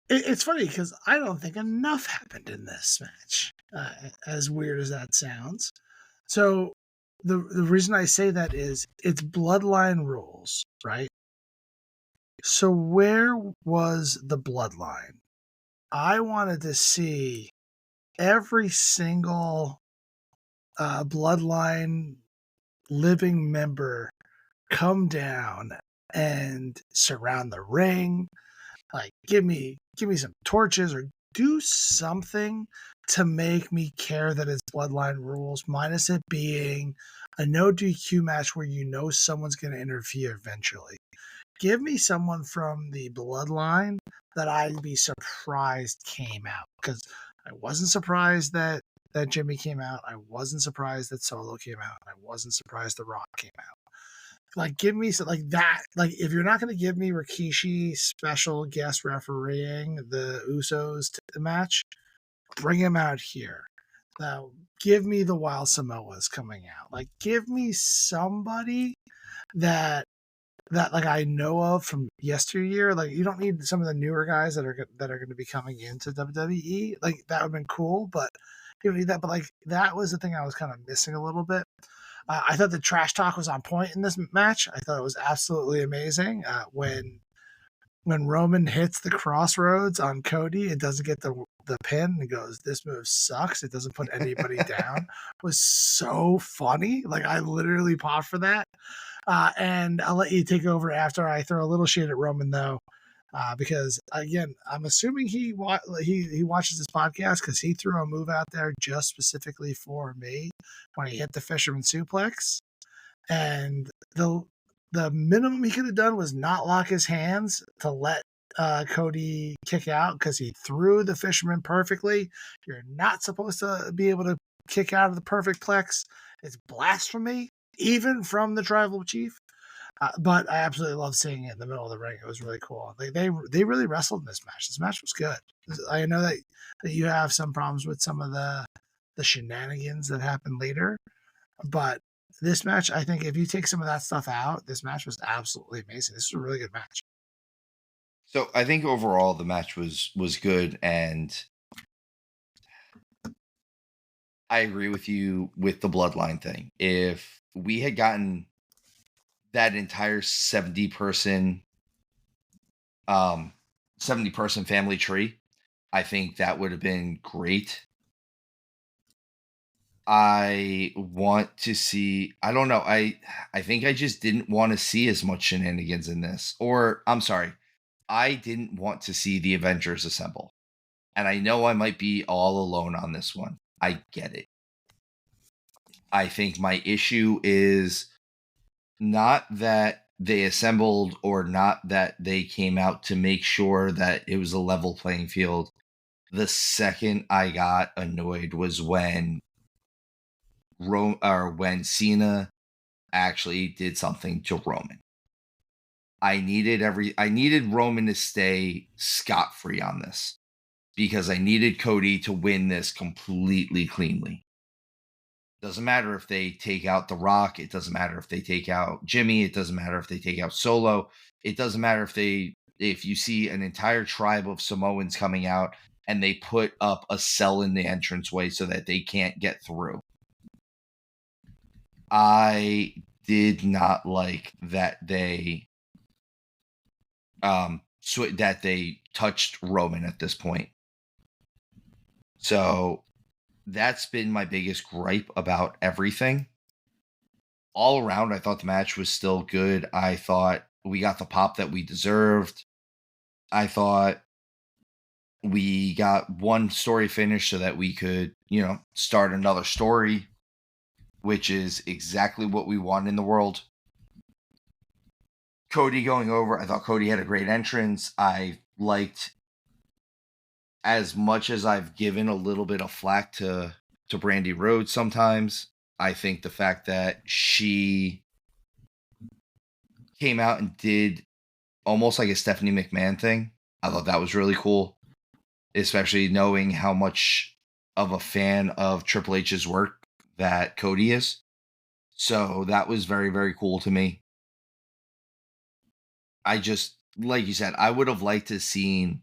It's funny because I don't think enough happened in this match, as weird as that sounds. So the reason I say that is it's Bloodline Rules, right? So where was the Bloodline? I wanted to see every single Bloodline living member come down and surround the ring. Like give me some torches or do something to make me care that it's Bloodline Rules, minus it being a no DQ match where you know someone's going to interfere eventually. Give me someone from the Bloodline that I'd be surprised came out, because I wasn't surprised that Jimmy came out. I wasn't surprised that Solo came out. I wasn't surprised The Rock came out. Like, give me some, like that. Like, if you're not going to give me Rikishi special guest refereeing the Usos match, bring him out here. Now, give me the Wild Samoas coming out. Like, give me somebody that like I know of from yesteryear. Like, you don't need some of the newer guys that are going to be coming into WWE. Like, that would have been cool, but you don't need that. But like, that was the thing I was kind of missing a little bit. I thought the trash talk was on point in this match. I thought it was absolutely amazing when when Roman hits the crossroads on Cody and doesn't get the pin and goes, "This move sucks. It doesn't put anybody down," was so funny. Like I literally popped for that. And I'll let you take over after I throw a little shade at Roman though, because again, I'm assuming he watches this podcast because he threw a move out there just specifically for me when he hit the fisherman suplex, and the minimum he could have done was not lock his hands to let Cody kick out because he threw the fisherman perfectly. You're not supposed to be able to kick out of the perfect plex. It's blasphemy, even from the tribal chief. But I absolutely love seeing it in the middle of the ring. It was really cool. They really wrestled in this match. This match was good. I know that you have some problems with some of the shenanigans that happened later, but this match, I think, if you take some of that stuff out, this match was absolutely amazing. This was a really good match. So I think overall the match was good, and I agree with you with the bloodline thing. If we had gotten that entire 70-person 70-person family tree, I think that would have been great. I want to see, I don't know, I think I just didn't want to see as much shenanigans in this. Or I'm sorry, I didn't want to see the Avengers assemble. And I know I might be all alone on this one. I get it. I think my issue is not that they assembled or not that they came out to make sure that it was a level playing field. The second I got annoyed was when when Cena actually did something to Roman. I needed Roman to stay scot-free on this because I needed Cody to win this completely cleanly. Doesn't matter if they take out The Rock. It doesn't matter if they take out Jimmy. It doesn't matter if they take out Solo. It doesn't matter if you see an entire tribe of Samoans coming out and they put up a cell in the entranceway so that they can't get through. I did not like that they that they touched Roman at this point. So that's been my biggest gripe about everything. All around, I thought the match was still good. I thought we got the pop that we deserved. I thought we got one story finished so that we could, start another story, which is exactly what we want in the world. Cody going over, I thought Cody had a great entrance. I liked, as much as I've given a little bit of flack to Brandy Rhodes sometimes, I think the fact that she came out and did almost like a Stephanie McMahon thing, I thought that was really cool, especially knowing how much of a fan of Triple H's work that Cody is. So that was very, very cool to me. I just, like you said, I would have liked to have seen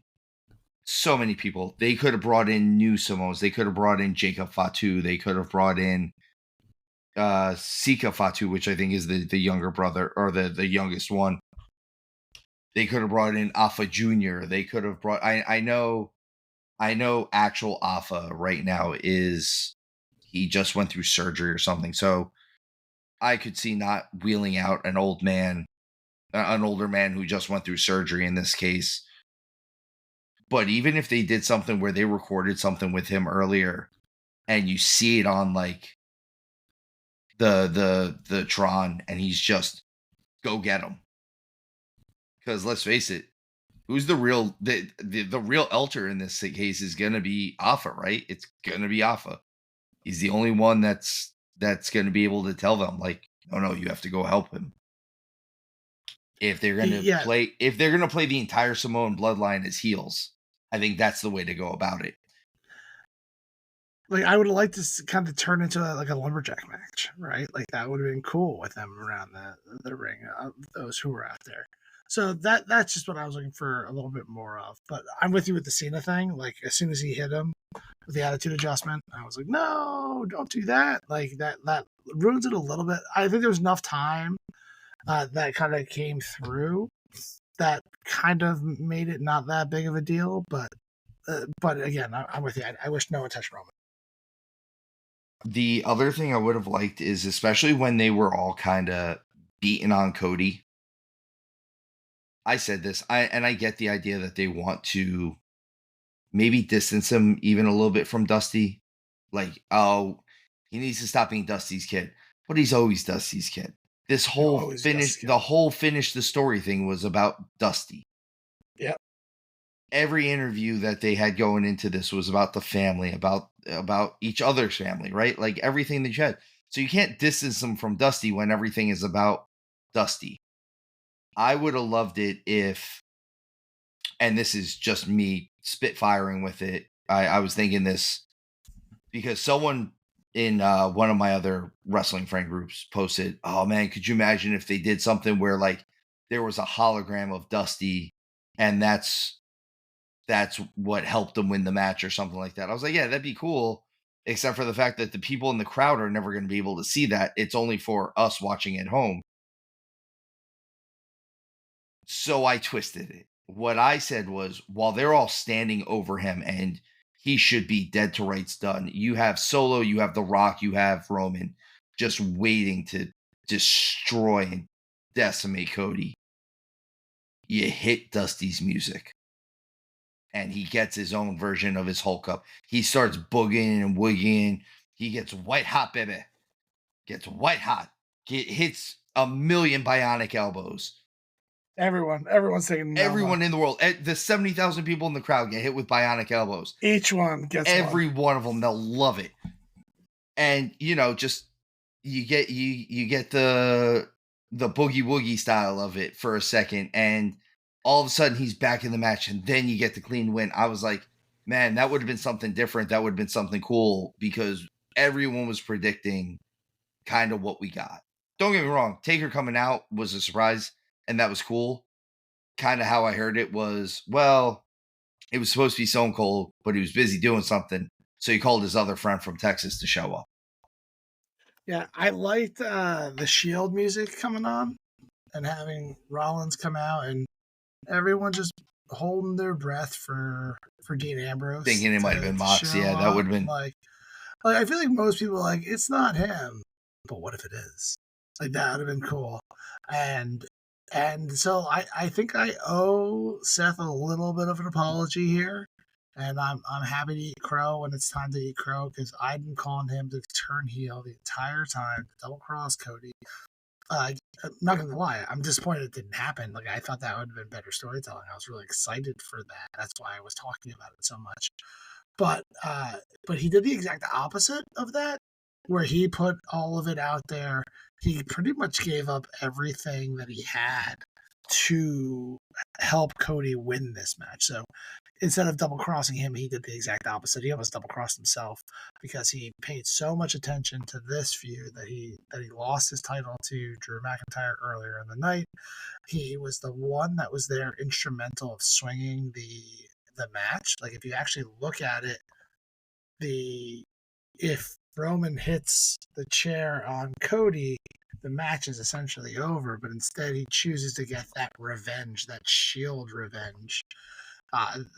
so many people. They could have brought in new Samoans. They could have brought in Jacob Fatu. They could have brought in Sika Fatu, which I think is the younger brother or the youngest one. They could have brought in Alpha Jr. They could have brought, I know actual Alpha right now he just went through surgery or something. So I could see not wheeling out an older man who just went through surgery in this case. But even if they did something where they recorded something with him earlier and you see it on like the Tron and he's just go get him. Because let's face it, who's the real Elter in this case is gonna be Alpha, right? It's gonna be Alpha. He's the only one that's gonna be able to tell them, like, no, you have to go help him. If they're gonna play the entire Samoan bloodline as heels, I think that's the way to go about it. Like I would have liked to kind of turn into like a lumberjack match, right? Like that would have been cool with them around the ring of those who were out there. So that's just what I was looking for a little bit more of. But I'm with you with the Cena thing. Like as soon as he hit him with the attitude adjustment, I was like, no, don't do that. Like that ruins it a little bit. I think there was enough time that kind of came through that kind of made it not that big of a deal. But again, I'm with you. I wish no one touched Roman. The other thing I would have liked is, especially when they were all kind of beating on Cody. I said this, I get the idea that they want to maybe distance him even a little bit from Dusty. Like, oh, he needs to stop being Dusty's kid, but he's always Dusty's kid. This He'll whole always be Dusty's finish, kid. the whole finish the story thing was about Dusty. Yep. Every interview that they had going into this was about the family, about each other's family, right? Like everything that you had. So you can't distance them from Dusty when everything is about Dusty. I would have loved it if, and this is just me spitfiring with it. I was thinking this because someone in one of my other wrestling friend groups posted, "Oh man, could you imagine if they did something where like there was a hologram of Dusty, and that's what helped them win the match or something like that?" I was like, "Yeah, that'd be cool." Except for the fact that the people in the crowd are never going to be able to see that. It's only for us watching at home. So I twisted it. What I said was, while they're all standing over him and he should be dead to rights done, you have Solo, you have The Rock, you have Roman just waiting to destroy and decimate Cody. You hit Dusty's music and he gets his own version of his Hulk up. He starts boogieing and wigging. He gets white hot, baby. Gets white hot. Hits a million bionic elbows. Everyone's taking Everyone in the world, the 70,000 people in the crowd get hit with bionic elbows. Each one gets every one of them. They'll love it. And just you get the boogie woogie style of it for a second, and all of a sudden he's back in the match, and then you get the clean win. I was like, man, that would have been something different. That would have been something cool, because everyone was predicting kind of what we got. Don't get me wrong, Taker coming out was a surprise, and that was cool. Kind of how I heard it was, well, it was supposed to be Stone Cold, but he was busy doing something, so he called his other friend from Texas to show up. Yeah, I liked the Shield music coming on and having Rollins come out and everyone just holding their breath for Dean Ambrose. Thinking it might have been Mox. Yeah, that would have been like I feel like most people are like, it's not him, but what if it is? Like, that would have been cool. And so I think I owe Seth a little bit of an apology here. And I'm happy to eat crow when it's time to eat crow, because I've been calling him to turn heel the entire time, to double cross Cody. I'm not gonna lie, I'm disappointed it didn't happen. Like, I thought that would have been better storytelling. I was really excited for that. That's why I was talking about it so much. But he did the exact opposite of that, where he put all of it out there. He pretty much gave up everything that he had to help Cody win this match. So instead of double crossing him, he did the exact opposite. He almost double crossed himself, because he paid so much attention to this feud that he lost his title to Drew McIntyre earlier in the night. He was the one that was there instrumental of swinging the match. Like, if you actually look at it, if Roman hits the chair on Cody, the match is essentially over, but instead he chooses to get that revenge, that Shield revenge,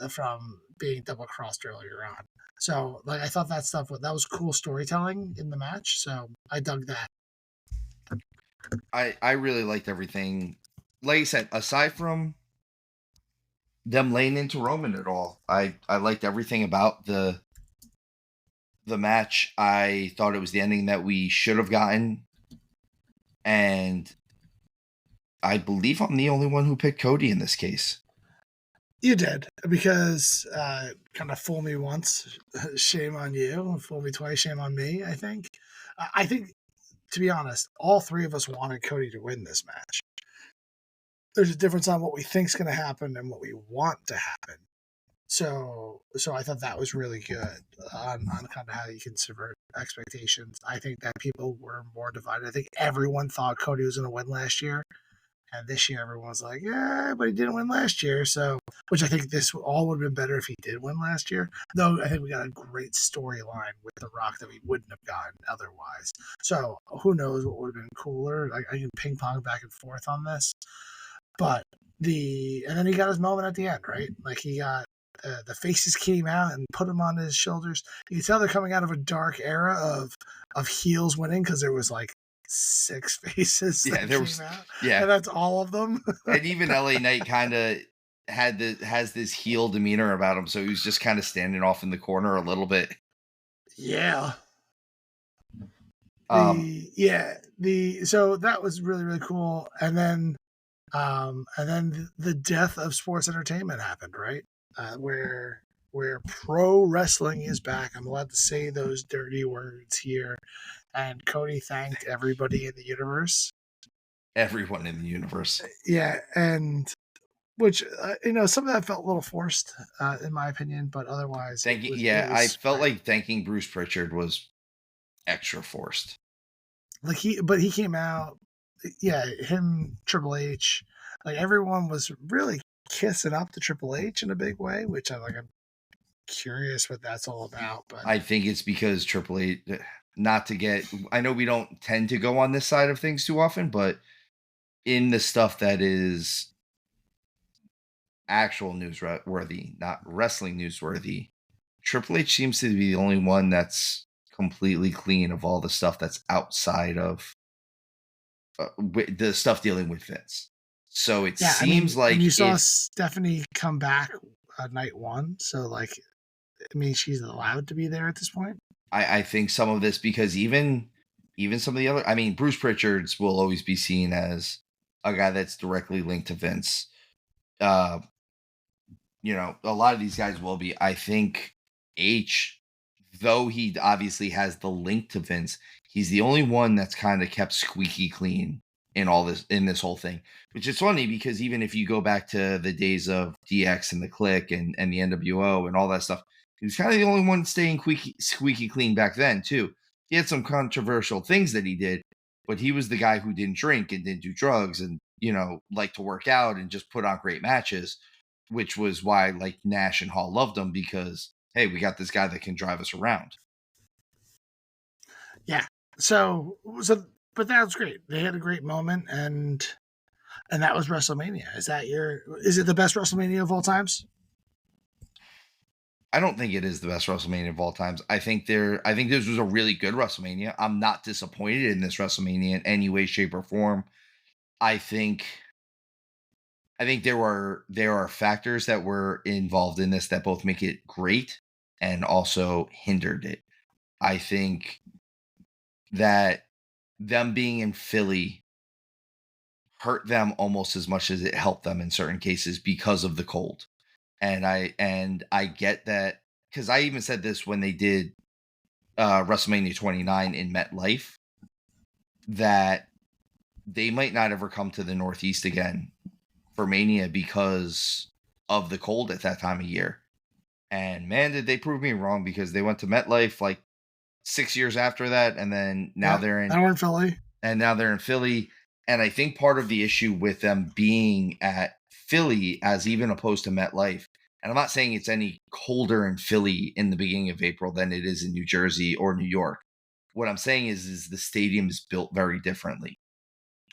from being double crossed earlier on. So, like, I thought that was cool storytelling in the match. So I dug that. I really liked everything. Like I said, aside from them laying into Roman at all, I liked everything about the match. I thought it was the ending that we should have gotten, and I believe I'm the only one who picked Cody in this case. You did, because kind of fool me once, shame on you. Fool me twice, shame on me. I think, to be honest, all three of us wanted Cody to win this match. There's a difference on what we think is going to happen and what we want to happen. So I thought that was really good on kind of how you can subvert expectations. I think that people were more divided. I think everyone thought Cody was going to win last year. And this year, everyone's like, yeah, but he didn't win last year. So, which I think this all would have been better if he did win last year. Though I think we got a great storyline with The Rock that we wouldn't have gotten otherwise. So, who knows what would have been cooler? I can ping pong back and forth on this. But and then he got his moment at the end, right? Like he got the faces came out and put him on his shoulders. You can tell they're coming out of a dark era of heels winning because there was like 6 faces Yeah, that there came was out, yeah. and that's all of them. And even LA Knight kind of has this heel demeanor about him, so he was just kind of standing off in the corner a little bit. Yeah. Um, So that was really really cool, and then the death of sports entertainment happened, right? Where pro wrestling is back. I'm allowed to say those dirty words here. And Cody thanked everybody in the universe. everyone in the universe. Yeah, and which some of that felt a little forced, in my opinion, but otherwise Thanking, it yeah, I was felt great. like thanking Bruce Pritchard was extra forced. Like he came out, yeah, him, Triple H, like everyone was really kissing up to Triple H in a big way, which I'm curious what that's all about. But I think it's because Triple H, not to get, I know we don't tend to go on this side of things too often, but in the stuff that is actual newsworthy, not wrestling newsworthy, Triple H seems to be the only one that's completely clean of all the stuff that's outside of the stuff dealing with Vince. So it yeah, seems and like you saw if Stephanie come back night one, so like, she's allowed to be there at this point. I think some of this because even some of the other, I mean, Bruce Pritchard's will always be seen as a guy that's directly linked to Vince. Uh, a lot of these guys will be. I think H, though he obviously has the link to Vince, he's the only one that's kind of kept squeaky clean in this whole thing. Which is funny because even if you go back to the days of DX and the Click and the NWO and all that stuff, he was kind of the only one staying squeaky clean back then too. He had some controversial things that he did, but he was the guy who didn't drink and didn't do drugs and liked to work out and just put on great matches, which was why like Nash and Hall loved him because hey, we got this guy that can drive us around. Yeah. But that was great. They had a great moment, and that was WrestleMania. Is it the best WrestleMania of all times? I don't think it is the best WrestleMania of all times. I think this was a really good WrestleMania. I'm not disappointed in this WrestleMania in any way, shape, or form. I think there are factors that were involved in this that both make it great and also hindered it. I think that them being in Philly hurt them almost as much as it helped them in certain cases because of the cold. And I get that because I even said this when they did WrestleMania 29 in MetLife that they might not ever come to the Northeast again for Mania because of the cold at that time of year. And man, did they prove me wrong because they went to MetLife like 6 years after that, and then now Yeah, they're in I were in Philly. and now they're in Philly. And I think part of the issue with them being at Philly as even opposed to MetLife, and I'm not saying it's any colder in Philly in the beginning of April than it is in New Jersey or New York. What I'm saying is the stadium is built very differently,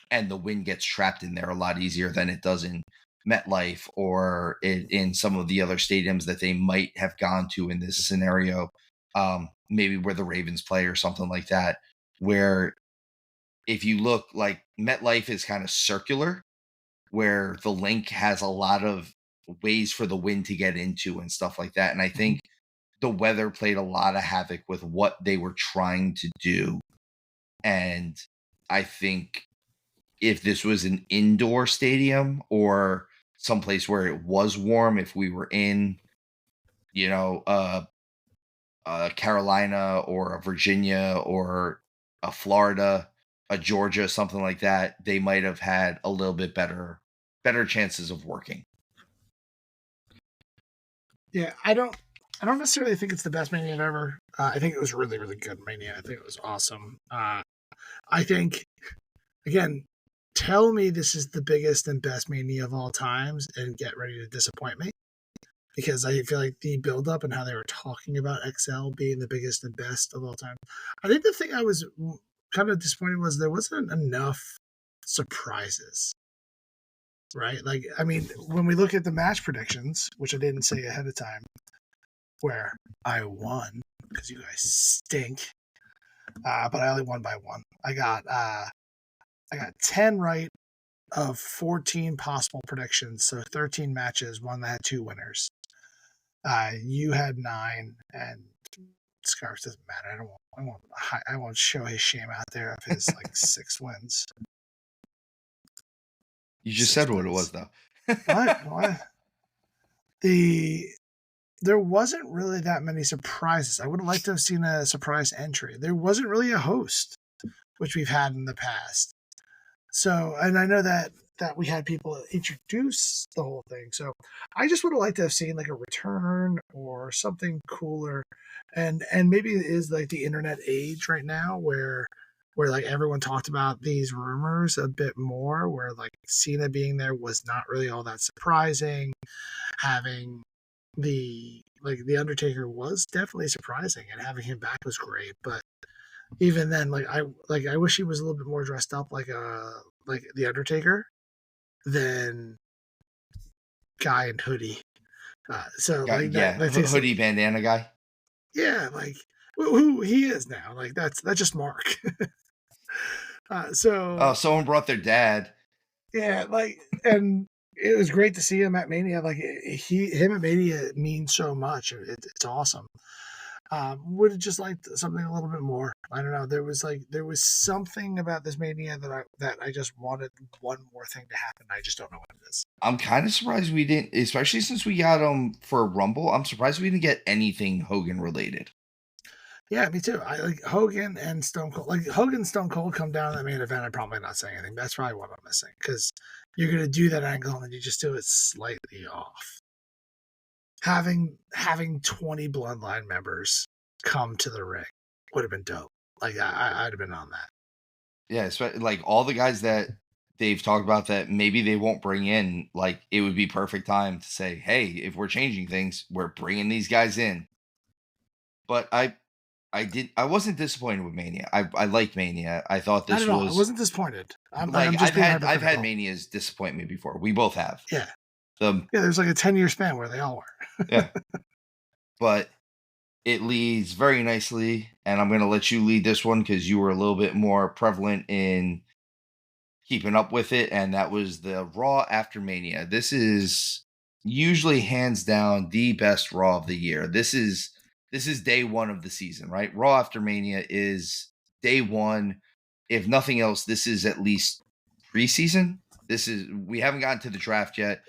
and the wind gets trapped in there a lot easier than it does in MetLife or in some of the other stadiums that they might have gone to in this scenario. Maybe where the Ravens play or something like that, where if you look like MetLife is kind of circular, where the link has a lot of ways for the wind to get into and stuff like that. And I Mhm. think the weather played a lot of havoc with what they were trying to do. And I think if this was an indoor stadium or someplace where it was warm, if we were in, you know, Carolina or a Virginia or a Florida, a Georgia, something like that, they might have had a little bit better chances of working. Yeah, I don't necessarily think it's the best Mania I've ever. I think it was really really good Mania. I think it was awesome. I think again, tell me this is the biggest and best Mania of all times, and get ready to disappoint me because I feel like the build up and how they were talking about XL being the biggest and best of all time. I think the thing I was kind of disappointed was there wasn't enough surprises. right? Like, I mean, when we look at the match predictions, which I didn't say ahead of time, where I won because you guys stink, but I only won by one. I got 10 right of 14 possible predictions, so 13 matches. One that had two winners. You had 9, and Scarps doesn't matter. I won't show his shame out there of his like 6 wins. You just Six said what it was, wins. though. What? There wasn't really that many surprises. I would have liked to have seen a surprise entry. There wasn't really a host, which we've had in the past. So, and I know that we had people introduce the whole thing. So, I just would have liked to have seen like a return or something cooler. And maybe it is like the internet age right now where like everyone talked about these rumors a bit more, where like Cena being there was not really all that surprising. Having the Undertaker was definitely surprising, and having him back was great. But even then, I wish he was a little bit more dressed up like the Undertaker than Guy and Hoodie. So like Yeah, that takes hoodie bandana guy. yeah, like who he is now. Like that's just Mark. Oh, So someone brought their dad. yeah, like, and it was great to see him at Mania. Like him at Mania means so much. It's awesome. Would have just liked something a little bit more. I don't know. There was something about this Mania that I just wanted one more thing to happen. I just don't know what it is. I'm kind of surprised we didn't, especially since we got him for Rumble. I'm surprised we didn't get anything Hogan related. Yeah, me too. I like Hogan and Stone Cold. Like Hogan and Stone Cold come down to the main event. I'm probably not saying anything. That's probably what I'm missing because you're gonna do that angle and then you just do it slightly off. Having 20 Bloodline members come to the ring would have been dope. Like I'd have been on that. Yeah, like all the guys that they've talked about that maybe they won't bring in, like it would be perfect time to say, hey, if we're changing things, we're bringing these guys in. But I wasn't disappointed with Mania. I liked Mania. I thought Not this at all. I was wasn't disappointed. like I'm just being I've had hypocritical. Manias disappoint me before. We both have. Yeah. The Yeah, there's like a 10-year span where they all were. Yeah. But it leads very nicely, and I'm gonna let you lead this one because you were a little bit more prevalent in keeping up with it, and that was the Raw after Mania. This is usually hands down the best Raw of the year. This is day one of the season, right? Raw after Mania is day one. If nothing else, this is at least preseason. This is we haven't gotten to the draft yet.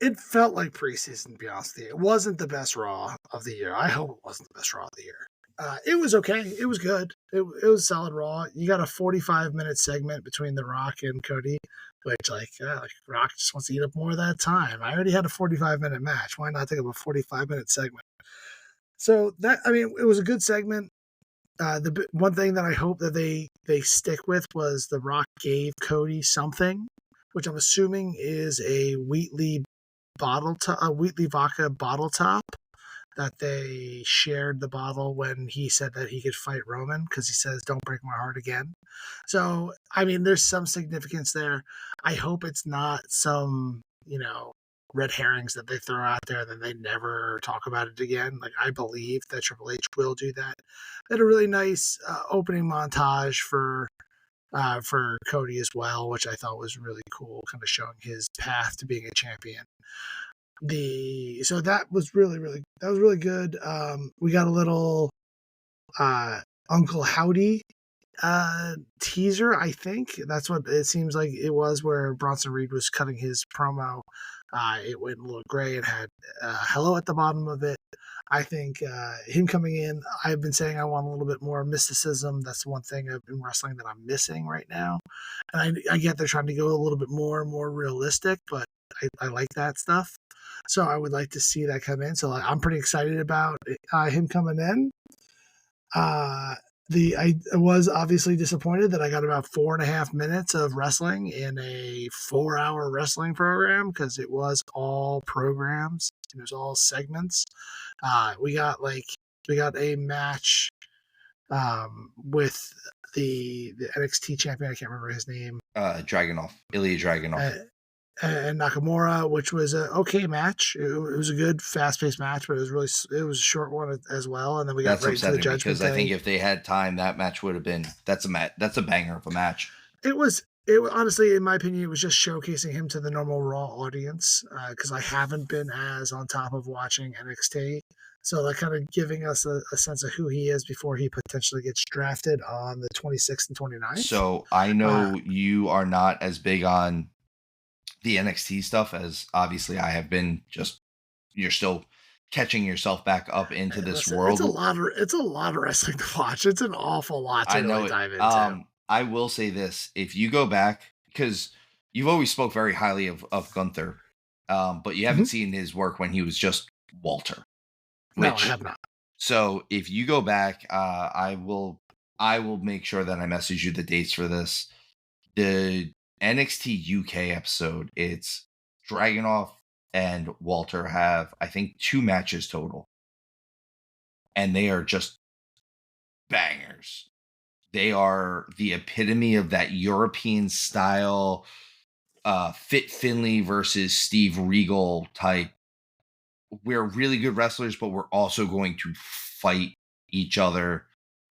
It felt like preseason, to be honest with you. It wasn't the best Raw of the year. I hope it wasn't the best Raw of the year. It was okay. It was good. It was solid Raw. You got a 45-minute segment between The Rock and Cody, which, like Rock just wants to eat up more of that time. I already had a 45-minute match. Why not take up a 45-minute segment? So it was a good segment. The one thing that I hope that they stick with was The Rock gave Cody something, which I'm assuming is a Wheatley Wheatley vodka bottle top that they shared the bottle when he said that he could fight Roman because he says, "Don't break my heart again." So there's some significance there. I hope it's not some red herrings that they throw out there and then they never talk about it again. Like I believe that Triple H will do that. They had a really nice opening montage for Cody as well, which I thought was really cool, kind of showing his path to being a champion. So that was really good. We got a little Uncle Howdy teaser. I think that's what it seems like it was, where Bronson Reed was cutting his promo. It went a little gray and had hello at the bottom of it. I think him coming in, I've been saying I want a little bit more mysticism. That's the one thing in wrestling that I'm missing right now. And I get they're trying to go a little bit more and more realistic, but I like that stuff. So I would like to see that come in. So I'm pretty excited about him coming in. I was obviously disappointed that I got about 4.5 minutes of wrestling in a 4-hour wrestling program because it was all programs. It was all segments. We got a match with the NXT champion. I can't remember his name. Dragunov, Ilya Dragunov. and Nakamura, which was a okay match. It was a good, fast-paced match, but it was a short one as well. And then we got That's right into the upsetting Judgment because I think Day. if they had time, that match would have been that's a banger of a match. Honestly, in my opinion, it was just showcasing him to the normal Raw audience because I haven't been as on top of watching NXT. So like kind of giving us a sense of who he is before he potentially gets drafted on the 26th and 29th. So I Uh, know you are not as big on the NXT stuff as obviously I have been. Just you're still catching yourself back up into this Listen, world. it's a lot of wrestling to watch. It's an awful lot to I really know it. dive into. I will say this: if you go back, because you've always spoke very highly of Gunther, but you haven't Mhm. seen his work when he was just Walter. No, I Which have not. so if you go back, I will make sure that I message you the dates for this. The NXT UK episode, it's Dragunov and Walter have I think 2 matches total, and they are just bangers. They are the epitome of that European style, Fit Finley versus Steve Regal type. We're really good wrestlers, but we're also going to fight each other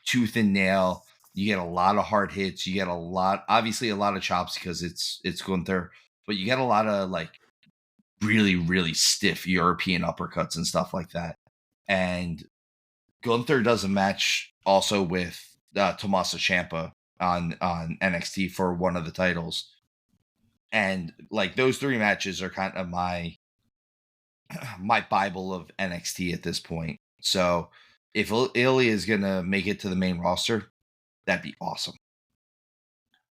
tooth and nail. You get a lot of hard hits. You get obviously a lot of chops because it's Gunther, but you get a lot of like really, really stiff European uppercuts and stuff like that. And Gunther does a match also with Tommaso Ciampa on NXT for one of the titles, and like those 3 matches are kind of my Bible of NXT at this point. So if Ilya is gonna make it to the main roster, that'd be awesome.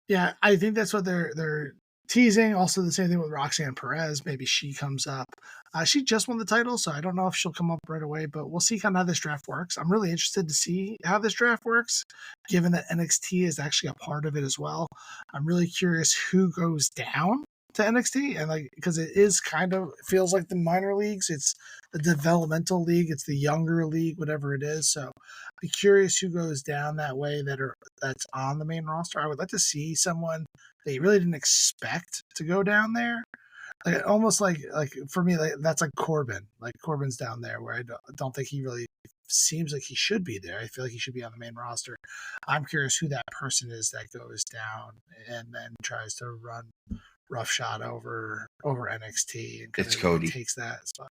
Yeah, I think that's what they're teasing. Also, the same thing with Roxanne Perez. Maybe she comes up. She just won the title, so I don't know if she'll come up right away. But we'll see kind of how this draft works. I'm really interested to see how this draft works, given that NXT is actually a part of it as well. I'm really curious who goes down to NXT, and like because it is kind of it feels like the minor leagues. It's the developmental league. It's the younger league, whatever it is. So be curious who goes down that way that's on the main roster. I would like to see someone that you really didn't expect to go down there. Like almost like for me, like that's like Corbin. Like Corbin's down there where don't think he really seems like he should be there. I feel like he should be on the main roster. I'm curious who that person is that goes down and then tries to run roughshod over NXT and kind It's of really Cody. takes that spot.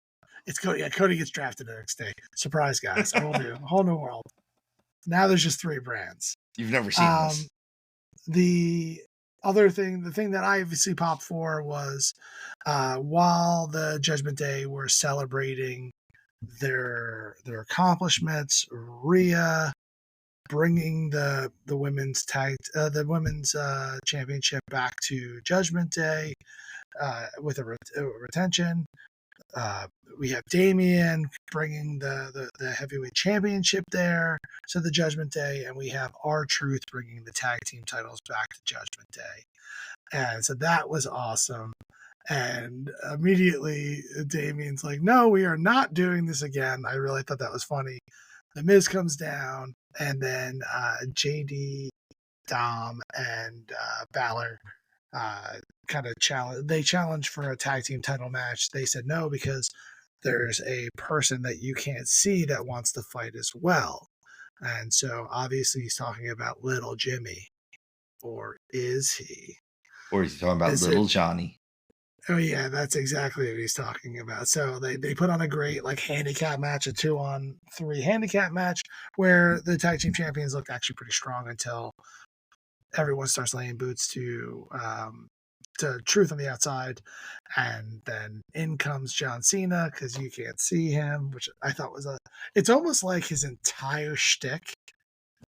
It's Cody. Yeah, Cody gets drafted to NXT. Surprise, guys! Whole new world. Now there's just 3 brands. You've never seen Um, this. the the thing that I obviously popped for was while the Judgment Day were celebrating their accomplishments, Rhea bringing the women's championship back to Judgment Day with a retention. Uh, we have Damien bringing the heavyweight championship there to the Judgment Day, and we have R-Truth bringing the tag team titles back to Judgment Day. And so that was awesome. And immediately Damien's like, "No, we are not doing this again." I really thought that was funny. The Miz comes down, and then JD, Dom, and Balor kind of challenge. They challenged for a tag team title match. They said no because there's a person that you can't see that wants to fight as well. And so obviously he's talking about little Jimmy. Or is he? Or is he talking about Is it? little Johnny? Oh yeah, that's exactly what he's talking about. So they put on a great like handicap match, a 2-on-3 handicap match where the tag team champions looked actually pretty strong until everyone starts laying boots to Truth on the outside, and then in comes John Cena because you can't see him, which I thought was a. It's almost like his entire shtick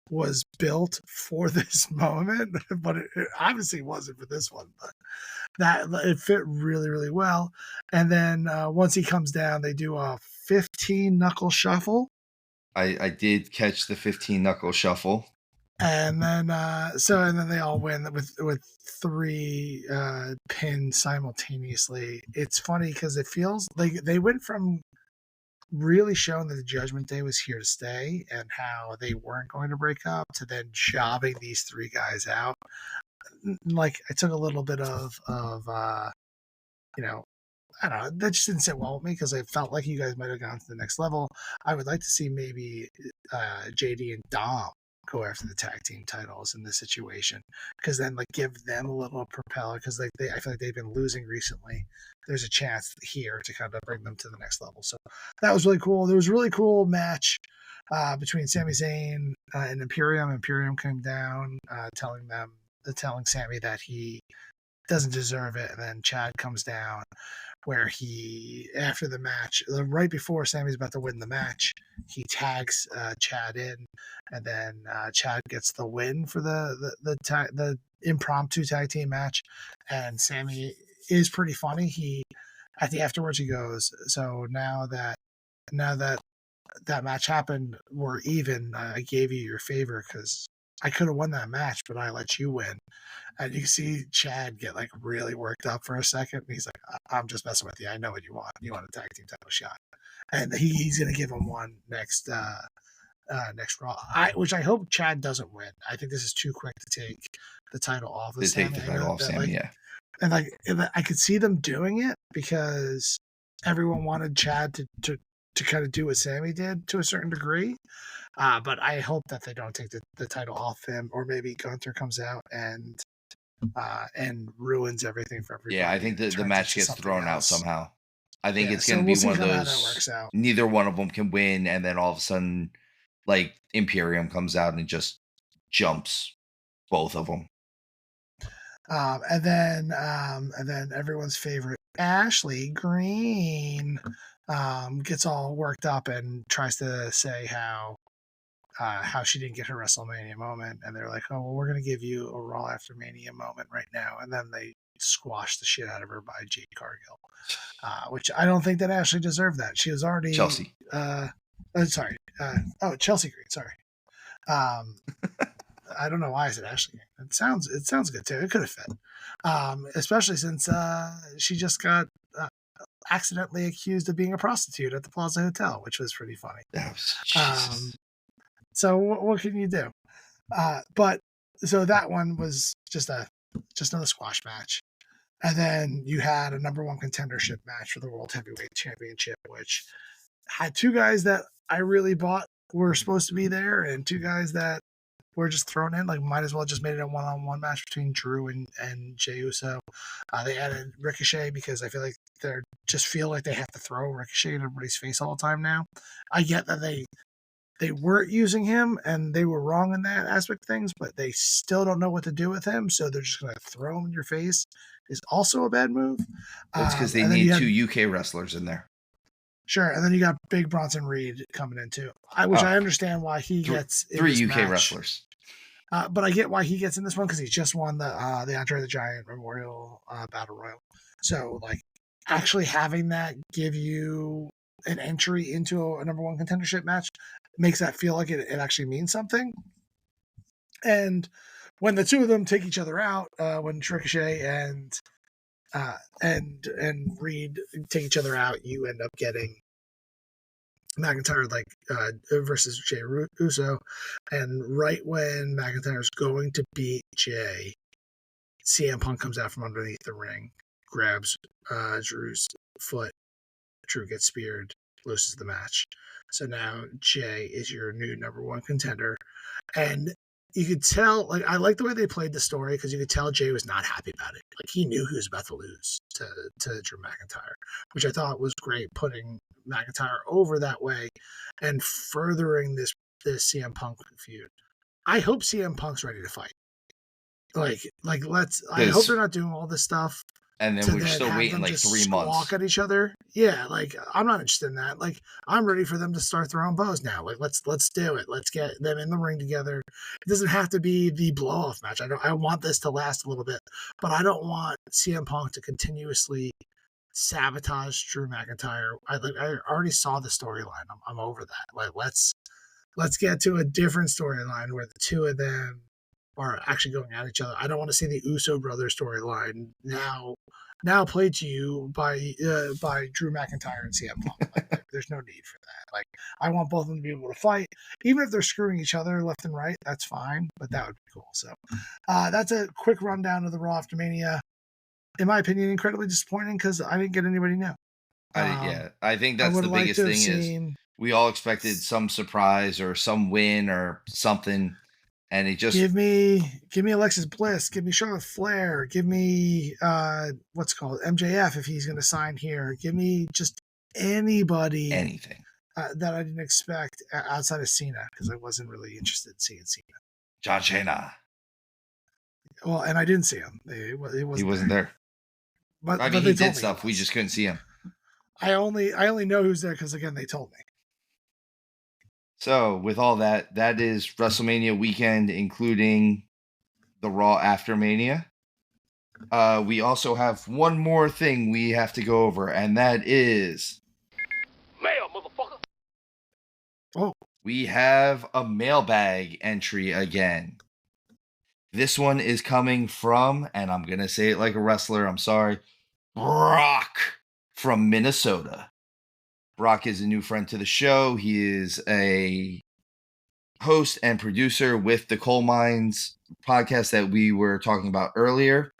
was built for this moment, but it obviously wasn't for this one. But that it fit really, really well. And then once he comes down, they do a 15 knuckle shuffle. I did catch the 15 knuckle shuffle. And then and then they all win with 3 pins simultaneously. It's funny because it feels like they went from really showing that the Judgment Day was here to stay and how they weren't going to break up to then jobbing these 3 guys out. Like I took a little bit of you know, I don't know. That just didn't sit well with me because I felt like you guys might have gone to the next level. I would like to see maybe JD and Dom go after the tag team titles in this situation, because then like give them a little propeller, because like I feel like they've been losing recently. There's a chance here to kind of bring them to the next level. So that was really cool. There was a really cool match between Sami Zayn and Imperium. Imperium came down, telling Sami that he doesn't deserve it, and then Chad comes down where he, after the match, right before Sammy's about to win the match, he tags Chad in, and then Chad gets the win for the impromptu tag team match. And Sammy is pretty funny. He at the afterwards he goes, "So now that that match happened, we're even. I gave you your favor because I could have won that match, but I let you win." And you can see Chad get like really worked up for a second. And he's like, I'm just messing with you. I know what you want. You want a tag team title shot. And he's going to give him one next Raw. Which I hope Chad doesn't win. I think this is too quick to take the title off of To take Sammy. the title off Sammy, yeah. And like, I could see them doing it because everyone wanted Chad to kind of do what Sammy did to a certain degree. But I hope that they don't take the title off him, or maybe Gunther comes out and ruins everything for everybody. Yeah, I think the match gets thrown out somehow. I think it's going to be one of those. Neither one of them can win, and then all of a sudden, like Imperium comes out and just jumps both of them. And then everyone's favorite Ashley Green gets all worked up and tries to say how she didn't get her WrestleMania moment, and they're like, "Oh, well, we're gonna give you a Raw After Mania moment right now," and then they squash the shit out of her by Jade Cargill, which I don't think that Ashley deserved that. She was already Chelsea. Chelsea Green. Sorry. I don't know why I said Ashley Green. It sounds good too. It could have fit, especially since she just got accidentally accused of being a prostitute at the Plaza Hotel, which was pretty funny. Jesus. So what can you do? But so that one was just another squash match. And then you had a number one contendership match for the World Heavyweight Championship, which had two guys that I really bought were supposed to be there, and two guys that were just thrown in. Like, might as well just made it a one-on-one match between Drew and Jey Uso. They added Ricochet because I feel like feel like they have to throw Ricochet in everybody's face all the time now. I get that they weren't using him, and they were wrong in that aspect of things, but they still don't know what to do with him, so they're just going to throw him in your face. Is also a bad move. It's because they need two UK wrestlers in there. Sure, and then you got Big Bronson Reed coming in too, which I understand why he gets in three this UK match. Wrestlers. But I get why he gets in this one because he's just won the Andre the Giant Memorial Battle Royal. So like actually having that give you an entry into a number one contendership match makes that feel like it actually means something. And when the two of them take each other out, when Ricochet and Reed take each other out, you end up getting McIntyre versus Jey Uso. And right when McIntyre's going to beat Jey, CM Punk comes out from underneath the ring, grabs Drew's foot. Drew gets speared, loses the match. So now Jey is your new number one contender. And you could tell, like, I like the way they played the story because you could tell Jey was not happy about it. Like, he knew he was about to lose to Drew McIntyre, which I thought was great, putting McIntyre over that way and furthering this CM Punk feud. I hope CM Punk's ready to fight. I hope they're not doing all this stuff. And then we're still waiting like 3 months. Walk at each other. Yeah, like I'm not interested in that. Like I'm ready for them to start throwing bows now. Like let's do it. Let's get them in the ring together. It doesn't have to be the blow off match. I want this to last a little bit, but I don't want CM Punk to continuously sabotage Drew McIntyre. I already saw the storyline. I'm over that. Like let's get to a different storyline where the two of them are actually going at each other. I don't want to see the Uso brothers storyline now played to you by Drew McIntyre and CM Punk. Like, there's no need for that. Like I want both of them to be able to fight, even if they're screwing each other left and right. That's fine, but that would be cool. So that's a quick rundown of the Raw After Mania. in my opinion, incredibly disappointing because I didn't get anybody new. Um, I think I that's would the have liked biggest to have thing is seen. we all expected some surprise or some win or something, and it just Give me Alexis Bliss, give me Charlotte Flair, give me what's it called MJF if he's going to sign here. Give me just anybody anything. that I didn't expect outside of Cena because I wasn't really interested in seeing Cena. John Cena, Well, and I didn't see him. It he wasn't wasn't there, there. I mean, but he they did told me he stuff. We was. just couldn't see him. I only know who's there because again they told me. So, with all that, that is WrestleMania weekend, including the Raw after Mania. We also have one more thing we have to go over, and that is Mail, motherfucker. Oh, we have a mailbag entry again. This one is coming from, and I'm going to say it like a wrestler, I'm sorry, Brock from Minnesota. Brock is a new friend to the show. He is a host and producer with the Coal Mines podcast that we were talking about earlier.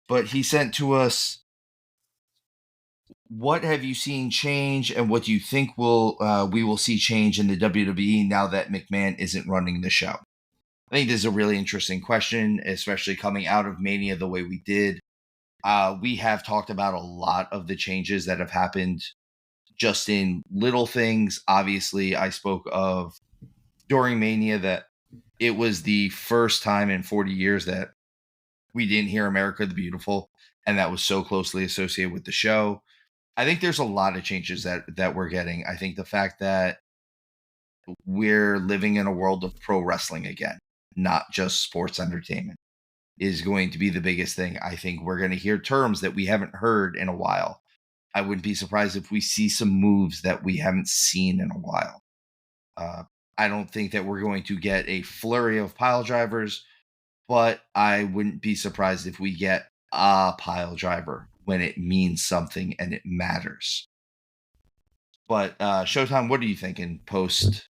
But he sent to us, what have you seen change and what do you think we will see change in the WWE now that McMahon isn't running the show? I think this is a really interesting question, especially coming out of Mania the way we did. We have talked about a lot of the changes that have happened just in little things. Obviously, I spoke of during Mania that it was the first time in 40 years that we didn't hear America the Beautiful, and that was so closely associated with the show. I think there's a lot of changes that we're getting. I think the fact that we're living in a world of pro wrestling again, not just sports entertainment, is going to be the biggest thing. I think we're going to hear terms that we haven't heard in a while. I wouldn't be surprised if we see some moves that we haven't seen in a while. I don't think that we're going to get a flurry of pile drivers, but I wouldn't be surprised if we get a pile driver when it means something and it matters. But Showtime, what are you thinking post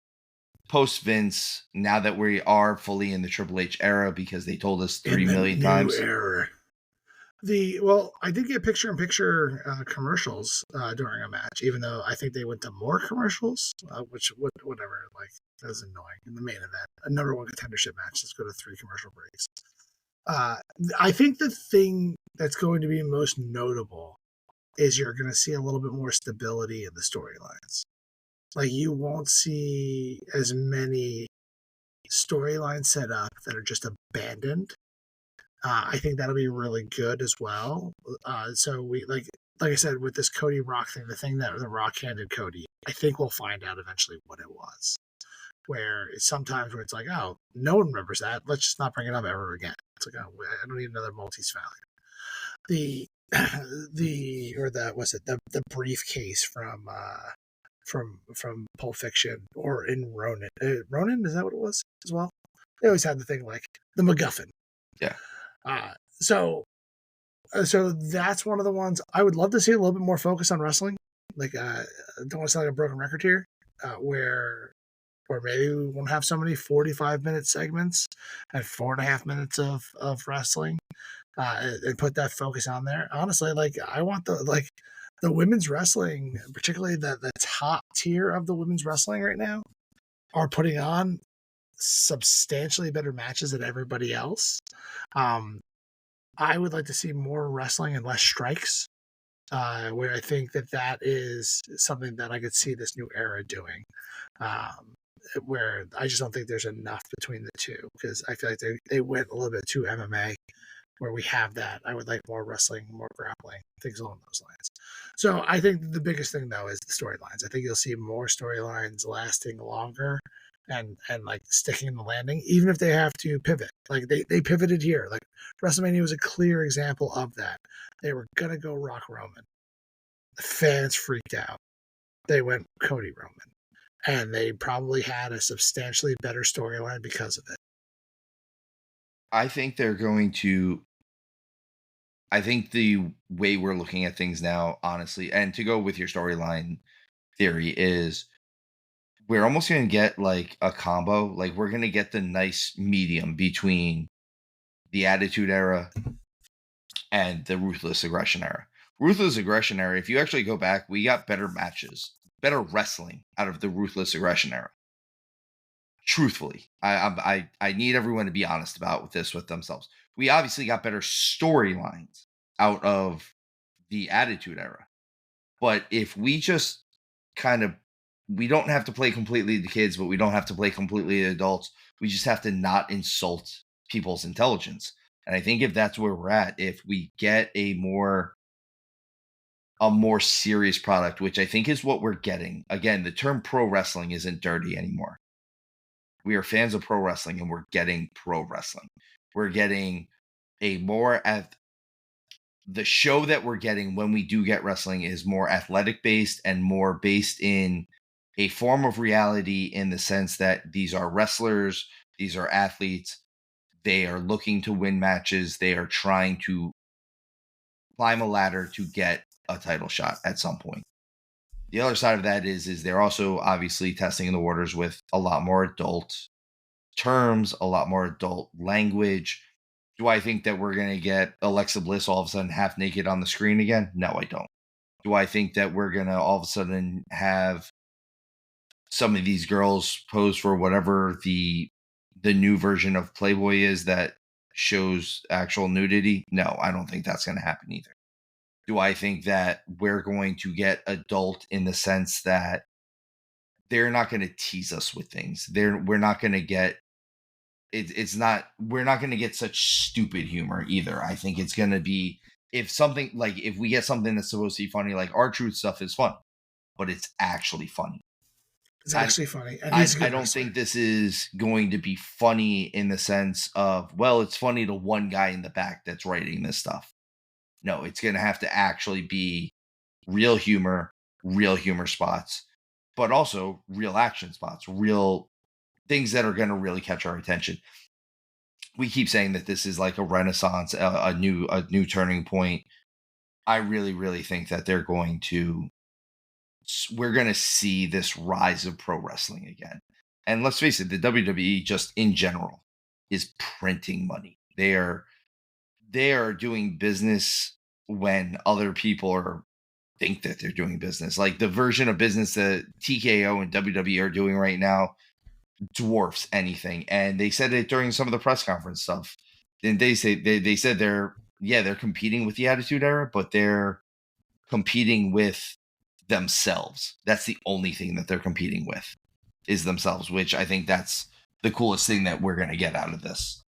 Vince, now that we are fully in the Triple H era, because they told us 3 million times? Era. I did get picture-in-picture commercials during a match, even though I think they went to more commercials, whatever. Like that was annoying. In the main event, a number one contendership match, let's go to 3 commercial breaks. I think the thing that's going to be most notable is you're going to see a little bit more stability in the storylines. Like you won't see as many storylines set up that are just abandoned. I think that'll be really good as well. So we like I said with this Cody Rock thing, the thing that the Rock handed Cody, I think we'll find out eventually what it was. Where it's sometimes where it's like, oh, no one remembers that. Let's just not bring it up ever again. It's like, oh, I don't need another Maltese Falcon. The the briefcase from Pulp Fiction or in Ronin. Ronin, is that what it was as well? They always had the thing like the MacGuffin. Yeah. So that's one of the ones I would love to see a little bit more focus on wrestling. Like, I don't want to sound like a broken record here, where maybe we won't have so many 45-minute segments and 4.5 minutes of wrestling, and put that focus on there. Honestly, like I want the women's wrestling, particularly the top tier of the women's wrestling right now, are putting on substantially better matches than everybody else. I would like to see more wrestling and less strikes, where I think that is something that I could see this new era doing. Where I just don't think there's enough between the two because I feel like they went a little bit too MMA where we have that. I would like more wrestling, more grappling, things along those lines. So I think the biggest thing though is the storylines. I think you'll see more storylines lasting longer and like sticking in the landing, even if they have to pivot. Like they pivoted here. Like WrestleMania was a clear example of that. They were gonna go Rock Roman. The fans freaked out. They went Cody Roman. And they probably had a substantially better storyline because of it. I think they're going to. I think the way we're looking at things now, honestly, and to go with your storyline theory, is we're almost going to get like a combo. Like we're going to get the nice medium between the Attitude Era and the Ruthless Aggression era. Ruthless Aggression era, if you actually go back, we got better matches, better wrestling out of the Ruthless Aggression era. Truthfully, I need everyone to be honest about this with themselves. We obviously got better storylines out of the Attitude Era. But if we just kind of, we don't have to play completely the kids, but we don't have to play completely the adults. We just have to not insult people's intelligence. And I think if that's where we're at, if we get a more serious product, which I think is what we're getting. Again, the term pro wrestling isn't dirty anymore. We are fans of pro wrestling, and we're getting pro wrestling. We're getting a more the show that we're getting when we do get wrestling is more athletic based and more based in a form of reality, in the sense that these are wrestlers, these are athletes, they are looking to win matches, they are trying to climb a ladder to get a title shot at some point. The other side of that is they're also obviously testing the waters with a lot more adult terms, a lot more adult language. Do I think that we're going to get Alexa Bliss all of a sudden half naked on the screen again? No, I don't. Do I think that we're going to all of a sudden have some of these girls pose for whatever the new version of Playboy is that shows actual nudity? No, I don't think that's going to happen either. Do I think that we're going to get adult in the sense that they're not going to tease us with things? We're not going to get we're not going to get such stupid humor either. I think it's going to be, if we get something that's supposed to be funny, like R-Truth stuff is fun, but it's actually funny. It's actually funny. And I don't think this is going to be funny in the sense of, well, it's funny to one guy in the back that's writing this stuff. No, it's going to have to actually be real humor spots, but also real action spots, real things that are going to really catch our attention. We keep saying that this is like a renaissance, a new turning point. I really, really think that we're going to see this rise of pro wrestling again. And let's face it, the WWE just in general is printing money. They are doing business when other people think that they're doing business. Like the version of business that TKO and WWE are doing right now dwarfs anything. And they said it during some of the press conference stuff. And they said they're competing with the Attitude Era, but they're competing with themselves. That's the only thing that they're competing with, is themselves, which I think that's the coolest thing that we're going to get out of this.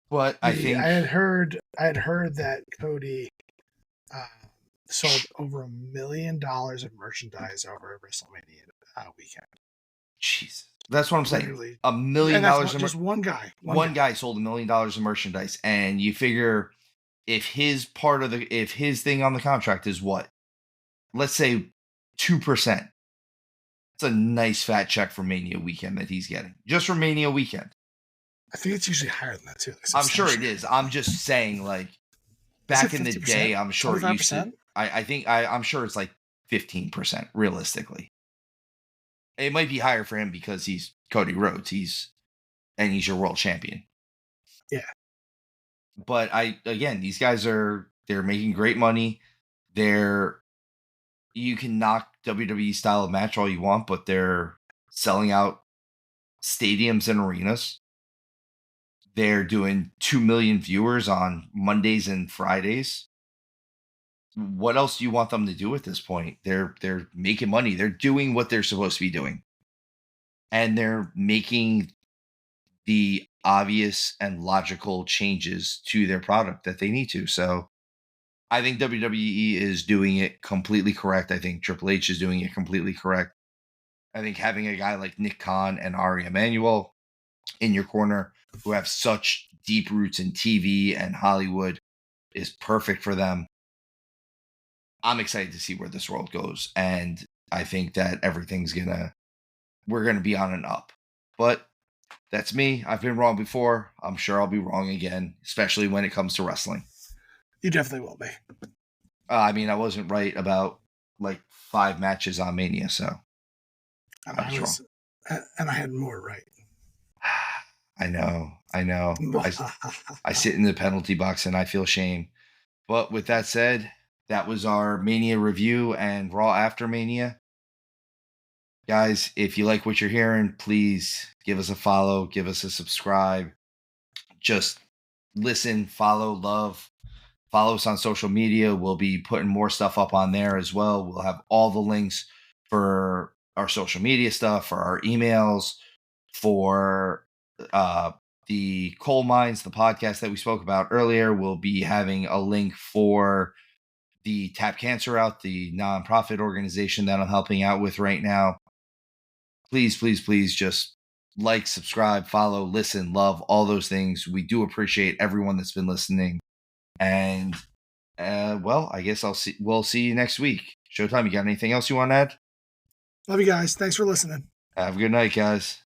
But I think I had heard that Cody sold over $1 million of merchandise over WrestleMania weekend. Jesus, that's what I'm saying. Literally. $1 million. Just one guy. One guy sold $1 million of merchandise, and you figure if his thing on the contract is what, let's say 2%. It's a nice fat check for Mania weekend that he's getting, just for Mania weekend. I think it's usually higher than that too. I'm sure it is. I'm just saying, like, back in the day, I'm sure it used to. I'm sure it's like 15%, realistically. It might be higher for him because he's Cody Rhodes. He's your world champion. Yeah. But these guys they're making great money. You can knock WWE style of match all you want, but they're selling out stadiums and arenas. They're doing 2 million viewers on Mondays and Fridays. What else do you want them to do at this point? They're making money. They're doing what they're supposed to be doing. And they're making the obvious and logical changes to their product that they need to. So I think WWE is doing it completely correct. I think Triple H is doing it completely correct. I think having a guy like Nick Khan and Ari Emanuel in your corner, who have such deep roots in TV and Hollywood, is perfect for them. I'm excited to see where this world goes. And I think that we're going to be on an up. But that's me. I've been wrong before. I'm sure I'll be wrong again, especially when it comes to wrestling. You definitely will be. I mean, I wasn't right about like 5 matches on Mania, so And I had more right. I know. I sit in the penalty box and I feel shame. But with that said, that was our Mania review and Raw after Mania. Guys, if you like what you're hearing, please give us a follow, give us a subscribe. Just listen, follow, love. Follow us on social media. We'll be putting more stuff up on there as well. We'll have all the links for our social media stuff, for our emails, for the coal mines, the podcast that we spoke about earlier. We'll be having a link for the Tap Cancer Out, the nonprofit organization that I'm helping out with right now. Please, please, please just like, subscribe, follow, listen, love, all those things. We do appreciate everyone that's been listening. And well, I guess we'll see you next week. Showtime, you got anything else you want to add? Love you guys. Thanks for listening. Have a good night, guys.